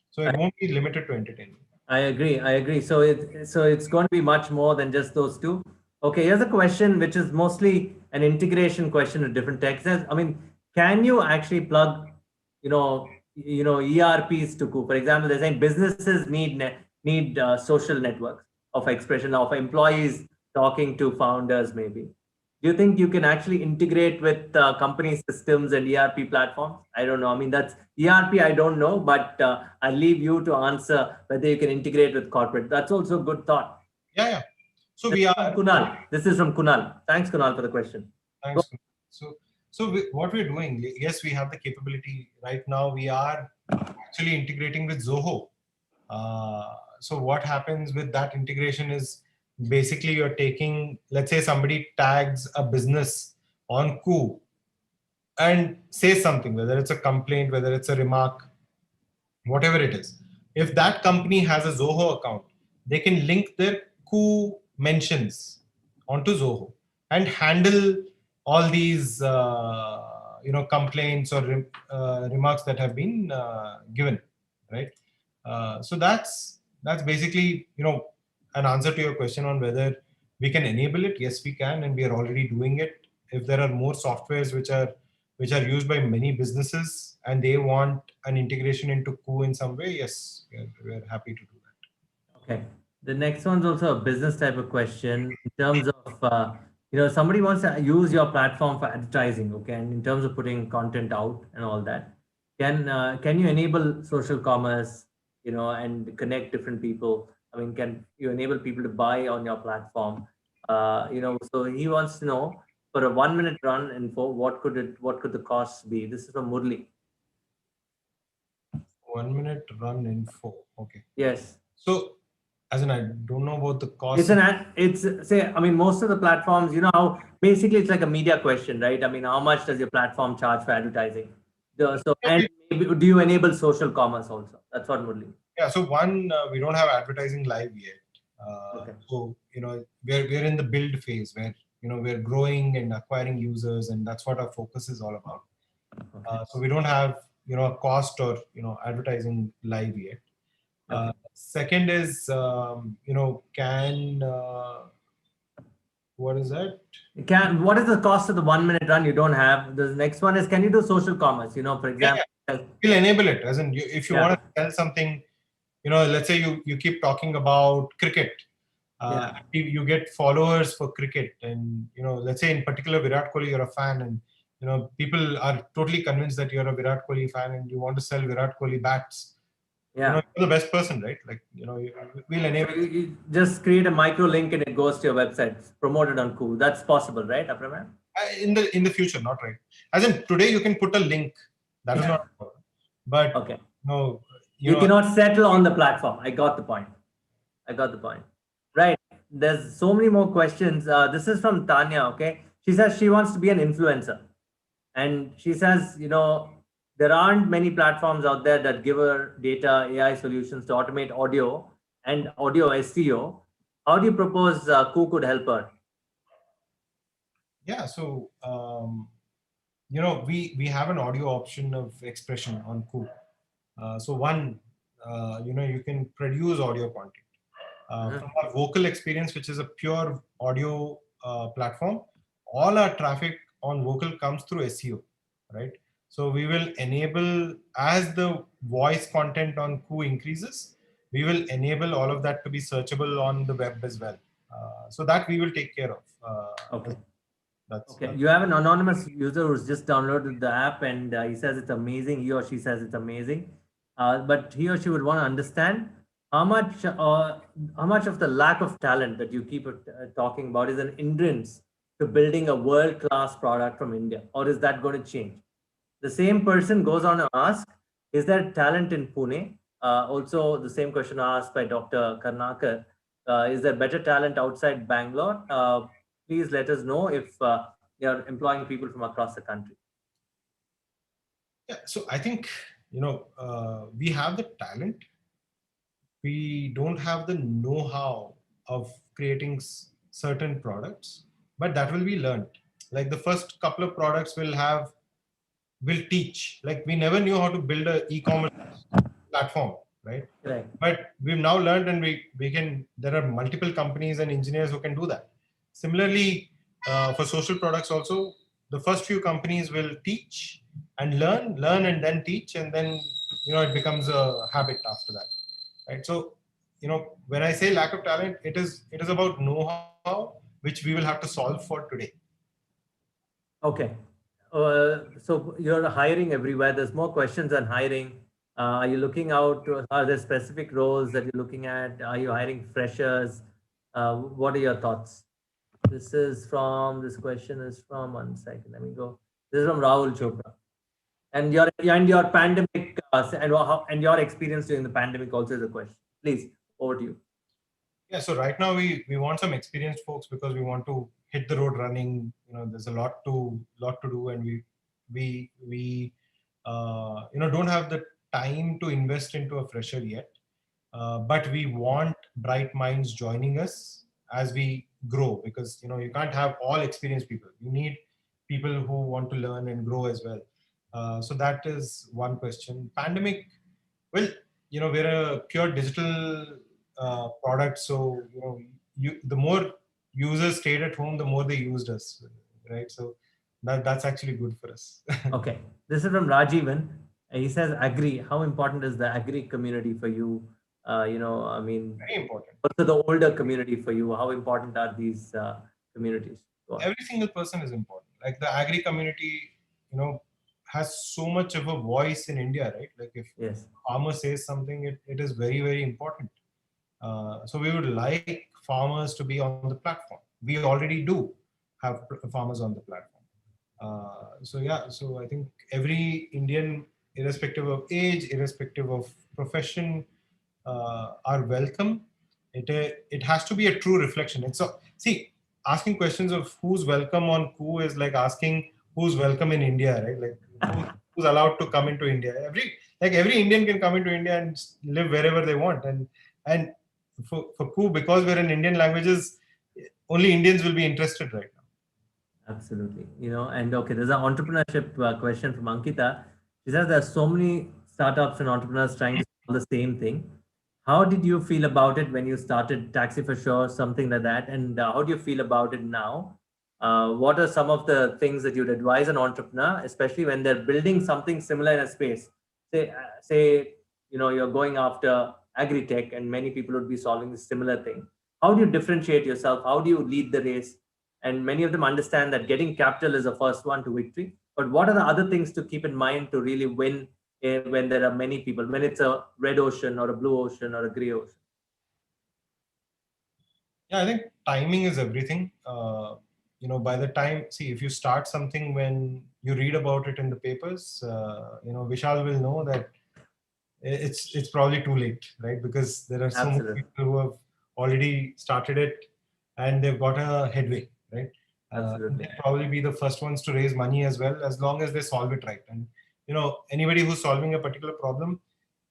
So it won't be limited to entertainment. I agree. I agree. So it's going to be much more than just those two. Okay, here's a question which is mostly an integration question with different tech. I mean, can you actually plug, ERPs to Coop? For example, they're saying businesses need social networks of expression of employees talking to founders. Maybe. Do you think you can actually integrate with company systems and ERP platforms? I don't know. I mean, that's ERP. I don't know, but I'll leave you to answer whether you can integrate with corporate. That's also a good thought. Yeah. So we are Kunal. This is from Kunal. Thanks, Kunal, for the question. Thanks. What we're doing, yes, we have the capability right now. We are actually integrating with Zoho. So what happens with that integration is basically you're taking, let's say somebody tags a business on Koo and says something, whether it's a complaint, whether it's a remark, whatever it is. If that company has a Zoho account, they can link their Koo mentions onto Zoho and handle all these complaints or remarks that have been given, right? So that's basically an answer to your question on whether we can enable it. Yes, we can, and we are already doing it. If there are more softwares which are used by many businesses and they want an integration into Koo in some way, yes, we're happy to do that. Okay. The next one's also a business type of question in terms of, somebody wants to use your platform for advertising, okay, and in terms of putting content out and all that. Can you enable social commerce, and connect different people? I mean, can you enable people to buy on your platform? So he wants to know for a 1 minute run info, what could the cost be? This is from Murli. 1 minute run info. Okay. Yes. So, as in, I don't know about the cost. I mean, most of the platforms, how basically it's like a media question, right? I mean, how much does your platform charge for advertising? And maybe, do you enable social commerce also? That's what Murli. Yeah. So we don't have advertising live yet. Okay. So we're in the build phase where we're growing and acquiring users, and that's what our focus is all about. Okay. So we don't have a cost or advertising live yet. Okay. Second is what is that? What is the cost of the 1 minute run? You don't have. The next one is, can you do social commerce? For example, we'll enable it. As in, if you want to sell something, let's say you keep talking about cricket. You get followers for cricket, and let's say in particular Virat Kohli, you're a fan, and people are totally convinced that you're a Virat Kohli fan, and you want to sell Virat Kohli bats. Yeah. You're the best person, right? Like we'll enable. So you just create a micro link and it goes to your website. It's promoted on Cool. That's possible, right, Apraman? In the future, not right. As in today, you can put a link. That is not a problem. But okay. No, you cannot settle on the platform. I got the point. Right. There's so many more questions. This is from Tanya. Okay. She says she wants to be an influencer, and she says, there aren't many platforms out there that give her data AI solutions to automate audio and audio SEO. How do you propose Koo could help her? Yeah, so we have an audio option of expression on Koo. So one, you can produce audio content. From our vocal experience, which is a pure audio platform, all our traffic on vocal comes through SEO, right? So we will enable, as the voice content on Koo increases, we will enable all of that to be searchable on the web as well. So that we will take care of. Okay. That's. You have an anonymous user who's just downloaded the app, and he says it's amazing. He or she says it's amazing. But he or she would want to understand how much of the lack of talent that you keep talking about is an hindrance to building a world-class product from India, or is that going to change? The same person goes on to ask, is there talent in Pune? Also, the same question asked by Dr. Karnakar. Is there better talent outside Bangalore? Please let us know if you're employing people from across the country. Yeah, so I think, we have the talent. We don't have the know-how of creating certain products, but that will be learned. Like the first couple of products will teach. Like we never knew how to build an e-commerce platform, right? Right. But we've now learned, and we can. There are multiple companies and engineers who can do that. Similarly, for social products also, the first few companies will teach and learn, and then teach, and then it becomes a habit after that, right? So, when I say lack of talent, it is about know-how which we will have to solve for today. Okay. So you're hiring everywhere. There's more questions on hiring. Are you looking out? Are there specific roles that you're looking at? Are you hiring freshers? What are your thoughts? This question is from, one second, let me go. This is from Rahul Chopra. And your pandemic and your experience during the pandemic also is a question. Please, over to you. Yeah, so right now we want some experienced folks because we want to hit the road running. There's a lot to do, and we don't have the time to invest into a fresher yet. But we want bright minds joining us as we grow, because you can't have all experienced people. You need people who want to learn and grow as well. So that is one question. Pandemic, well, we're a pure digital product, so the more users stayed at home, the more they used us, right? So that's actually good for us. Okay, this is from Rajivan. He says, agree. How important is the agri community for you? Very important. Also the older community for you. How important are these communities? Every single person is important. Like the agri community, has so much of a voice in India, right? Like if farmer says something, it is very, very important. So we would like farmers to be on the platform. We already do have farmers on the platform. So I think every Indian, irrespective of age, irrespective of profession, are welcome. It has to be a true reflection. And so, see, asking questions of who's welcome on Coup is like asking who's welcome in India, right? Like who's allowed to come into India. Every Indian can come into India and live wherever they want. And for Coup, because we're in Indian languages, only Indians will be interested right now. Absolutely. And okay, there's an entrepreneurship question from Ankita. She says there are so many startups and entrepreneurs trying to solve the same thing. How did you feel about it when you started Taxi for Sure, something like that? And how do you feel about it now? What are some of the things that you'd advise an entrepreneur, especially when they're building something similar in a space? Say you're going after agri-tech and many people would be solving a similar thing. How do you differentiate yourself? How do you lead the race? And many of them understand that getting capital is the first one to victory. But what are the other things to keep in mind to really win when there are many people, when it's a red ocean or a blue ocean or a gray ocean? Yeah, I think timing is everything. By the time, see, if you start something when you read about it in the papers, Vishal will know that it's probably too late, right? Because there are so many people who have already started it and they've got a headway, right? They'll probably be the first ones to raise money as well, as long as they solve it right. And anybody who's solving a particular problem,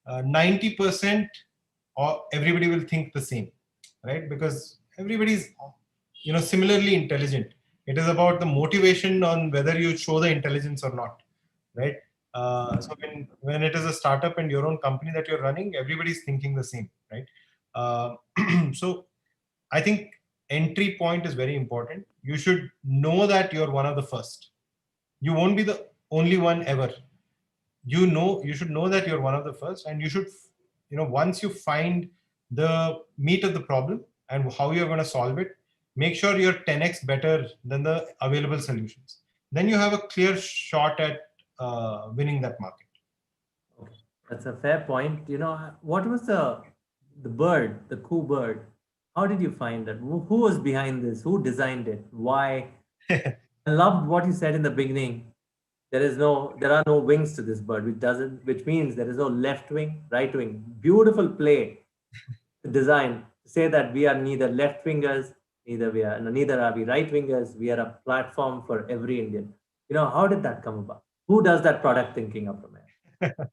90% or everybody will think the same, right? Because everybody's similarly intelligent. It is about the motivation on whether you show the intelligence or not, right? So when it is a startup and your own company that you're running, everybody's thinking the same, right? So I think entry point is very important. You should know that you're one of the first. You won't be the only one ever. You should know that you're one of the first, and you should, once you find the meat of the problem and how you're going to solve it, make sure you're 10x better than the available solutions. Then you have a clear shot at winning that market. Okay, that's a fair point. What was the bird, the Coup bird? How did you find that? Who was behind this? Who designed it? Why? I loved what you said in the beginning. There are no wings to this bird, which means there is no left wing, right wing. Beautiful play design to say that we are neither left wingers, neither are we right wingers. We are a platform for every Indian. How did that come about? Who does that product thinking up from there?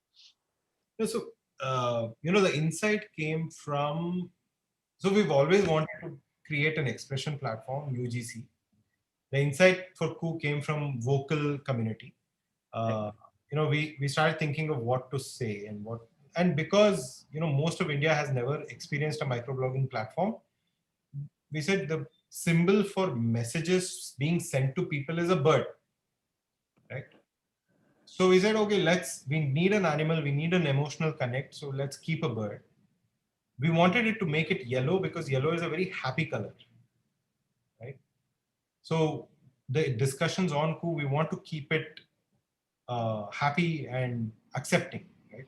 So, the insight came from, so we've always wanted to create an expression platform, UGC. The insight for Coup came from vocal community. We started thinking of what to say and because, most of India has never experienced a microblogging platform, we said the symbol for messages being sent to people is a bird, right? So we said, okay, we need an animal, we need an emotional connect, so let's keep a bird. We wanted it to make it yellow because yellow is a very happy color, right? So the discussions on Coup, we want to keep it happy and accepting, right?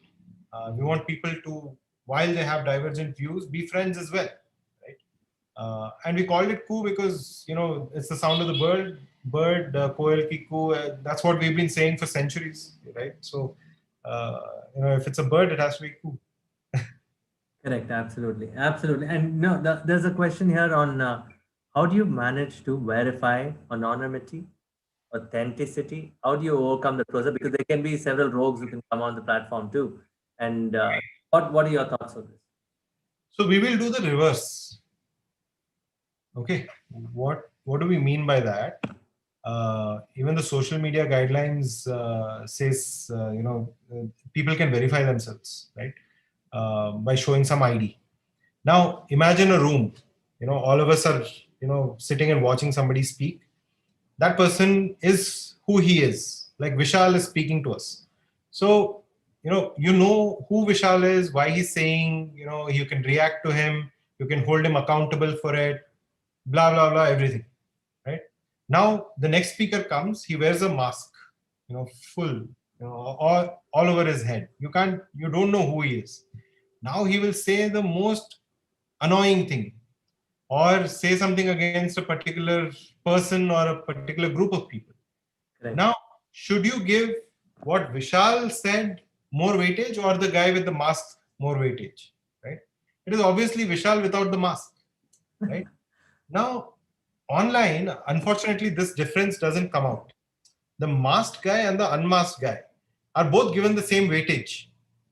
We want people to, while they have divergent views, be friends as well, right? And we called it Coup because, it's the sound of the koel ki coo. That's what we've been saying for centuries, right? So, if it's a bird, it has to be Coup. Correct, absolutely, absolutely. And no, there's a question here on how do you manage to verify anonymity, authenticity? How do you overcome the process? Because there can be several rogues who can come on the platform too. And what are your thoughts on this? So we will do the reverse. Okay, what do we mean by that? Even the social media guidelines says people can verify themselves, right, by showing some ID. Now imagine a room, all of us are sitting and watching somebody speak. That person is who he is. Like Vishal is speaking to us. So who Vishal is, why he's saying, you can react to him, you can hold him accountable for it, blah blah blah, everything, right? Now the next speaker comes, he wears a mask, full, all over his head. You don't know who he is. Now he will say the most annoying thing or say something against a particular person or a particular group of people. Correct. Now, should you give what Vishal said more weightage or the guy with the mask more weightage, right? It is obviously Vishal without the mask, right? Now, online, unfortunately, this difference doesn't come out. The masked guy and the unmasked guy are both given the same weightage.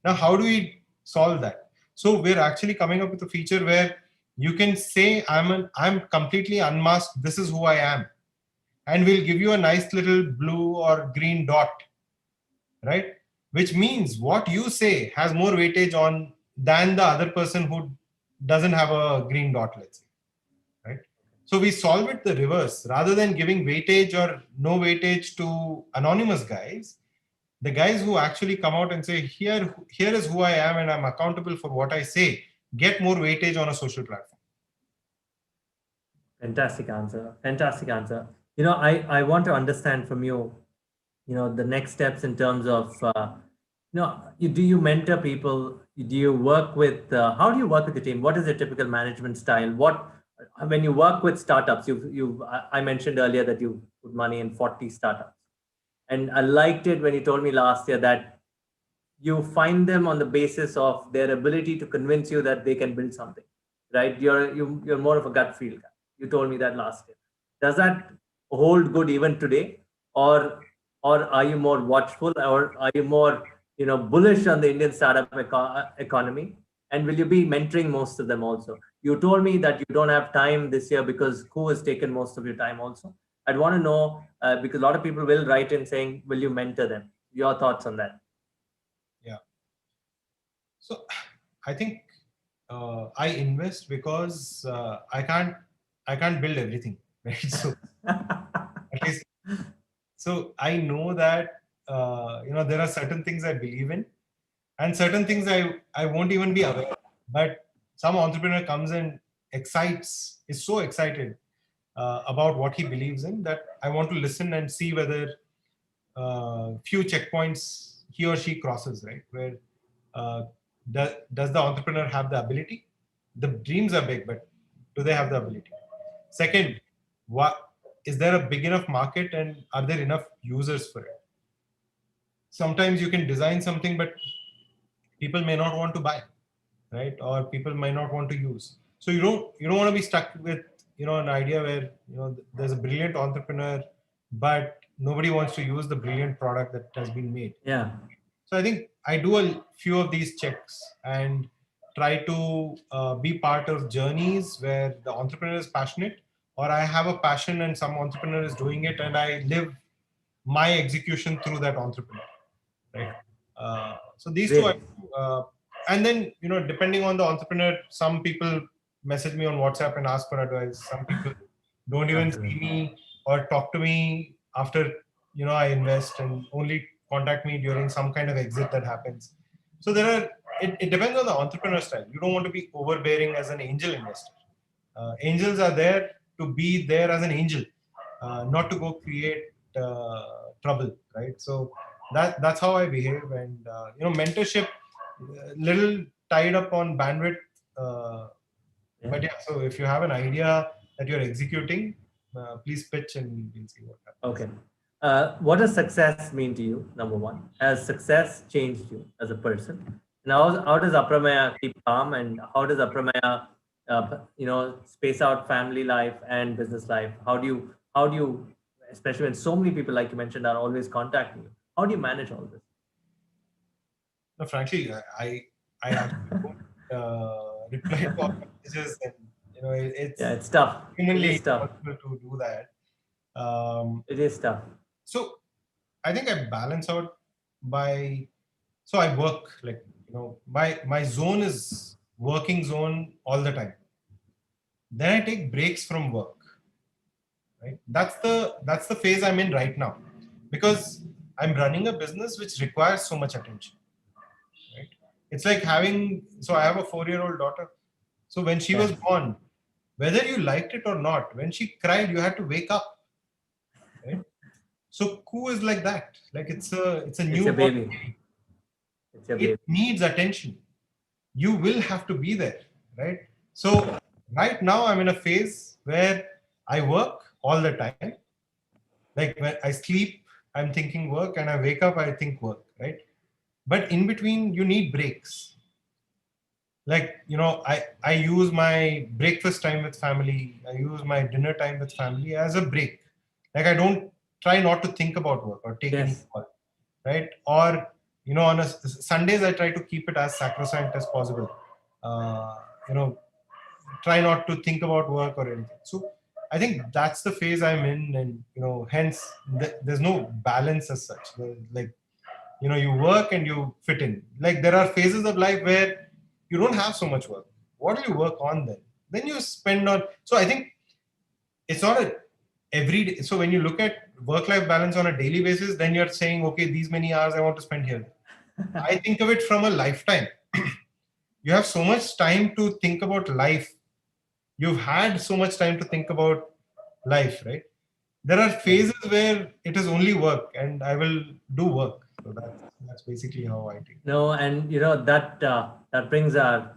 Now, how do we solve that? So we're actually coming up with a feature where you can say, I'm completely unmasked, this is who I am. And we'll give you a nice little blue or green dot, right? Which means what you say has more weightage on than the other person who doesn't have a green dot, let's say, right? So we solve it the reverse. Rather than giving weightage or no weightage to anonymous guys, the guys who actually come out and say, here is who I am and I'm accountable for what I say, get more weightage on a social platform. Fantastic answer. Fantastic answer. I want to understand from you, the next steps in terms of, do you mentor people? Do you work with, how do you work with the team? What is the typical management style? When you work with startups, I mentioned earlier that you put money in 40 startups. And I liked it when you told me last year that you find them on the basis of their ability to convince you that they can build something, right? You're more of a gut feel guy. You told me that last year. Does that hold good even today, or are you more watchful, or are you more bullish on the Indian startup economy? And will you be mentoring most of them also? You told me that you don't have time this year because Ku has taken most of your time also. I'd want to know because a lot of people will write in saying, will you mentor them? Your thoughts on that? Yeah. So I think I invest because I can't build everything, right? So at least, so I know that there are certain things I believe in, and certain things I won't even be aware of. But some entrepreneur comes and is so excited about what he believes in that I want to listen and see whether few checkpoints he or she crosses, right? Where does the entrepreneur have the ability? The dreams are big, but do they have the ability? Second, is there a big enough market and are there enough users for it? Sometimes you can design something, but people may not want to buy, right? Or people might not want to use. So you don't want to be stuck with, an idea where, there's a brilliant entrepreneur, but nobody wants to use the brilliant product that has been made. Yeah. So I think I do a few of these checks and try to be part of journeys where the entrepreneur is passionate, or I have a passion and some entrepreneur is doing it, and I live my execution through that entrepreneur, right? So these two, and then, depending on the entrepreneur, some people message me on WhatsApp and ask for advice. Some people don't even see me or talk to me after, I invest, and only contact me during some kind of exit that happens. So it depends on the entrepreneur style. You don't want to be overbearing as an angel investor. Angels are there to be there as an angel, not to go create trouble, right? So that's how I behave. And mentorship, little tied up on bandwidth, but yeah. So if you have an idea that you're executing, please pitch and we'll see what happens. Okay. What does success mean to you? Number one, has success changed you as a person? Now, how does Apramaya keep calm, and how does Apramaya, space out family life and business life? How do you, especially when so many people, like you mentioned, are always contacting you? How do you manage all this? No, frankly, I actually don't reply to all messages, and it's tough. Humanly tough to do that. It is tough. So I think I balance out so I work, my zone is working zone all the time. Then I take breaks from work, right? That's the phase I'm in right now, because I'm running a business which requires so much attention, right? It's like so I have a 4-year-old daughter. So when she was born, whether you liked it or not, when she cried, you had to wake up, right? So Koo is like that. Like it's a new baby. It needs attention. You will have to be there, right? So right now I'm in a phase where I work all the time. Like when I sleep, I'm thinking work, and I wake up, I think work, right? But in between, you need breaks. Like, I use my breakfast time with family, I use my dinner time with family as a break. Like I don't try not to think about work or take any call, right? Or, on Sundays, I try to keep it as sacrosanct as possible. Try not to think about work or anything. So I think that's the phase I'm in, and, hence there's no balance as such. Like, you work and you fit in. Like there are phases of life where you don't have so much work. What do you work on then? Then you spend on. So I think it's not every day. So when you look at work-life balance on a daily basis, then you're saying, okay, these many hours I want to spend here. I think of it from a lifetime. You have so much time to think about life. You've had so much time to think about life, right? There are phases where it is only work, and I will do work. So that's basically how I take it. No, and that brings our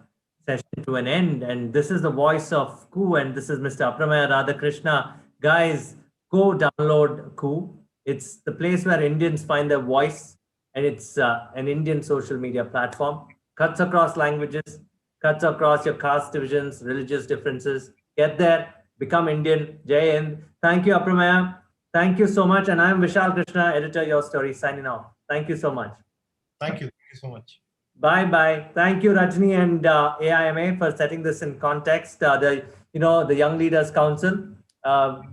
session to an end. And this is the voice of Koo, and this is Mr. Apramaya Radhakrishna. Guys, go download Koo. It's the place where Indians find their voice, and it's an Indian social media platform. Cuts across languages, cuts across your caste divisions, religious differences. Get there, become Indian. Jai Hind. Thank you, Apramaya. Thank you so much. And I'm Vishal Krishna, editor, Your Story, signing off. Thank you so much. Thank you. Thank you so much. Bye-bye. Thank you, Rajni and AIMA, for setting this in context. The Young Leaders Council.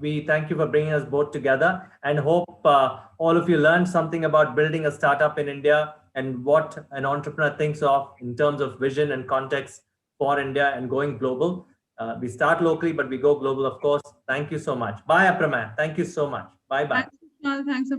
We thank you for bringing us both together, and hope all of you learned something about building a startup in India and what an entrepreneur thinks of in terms of vision and context for India and going global. We start locally, but we go global, of course. Thank you so much. Bye, Apramaya. Thank you so much. Bye-bye. Thanks,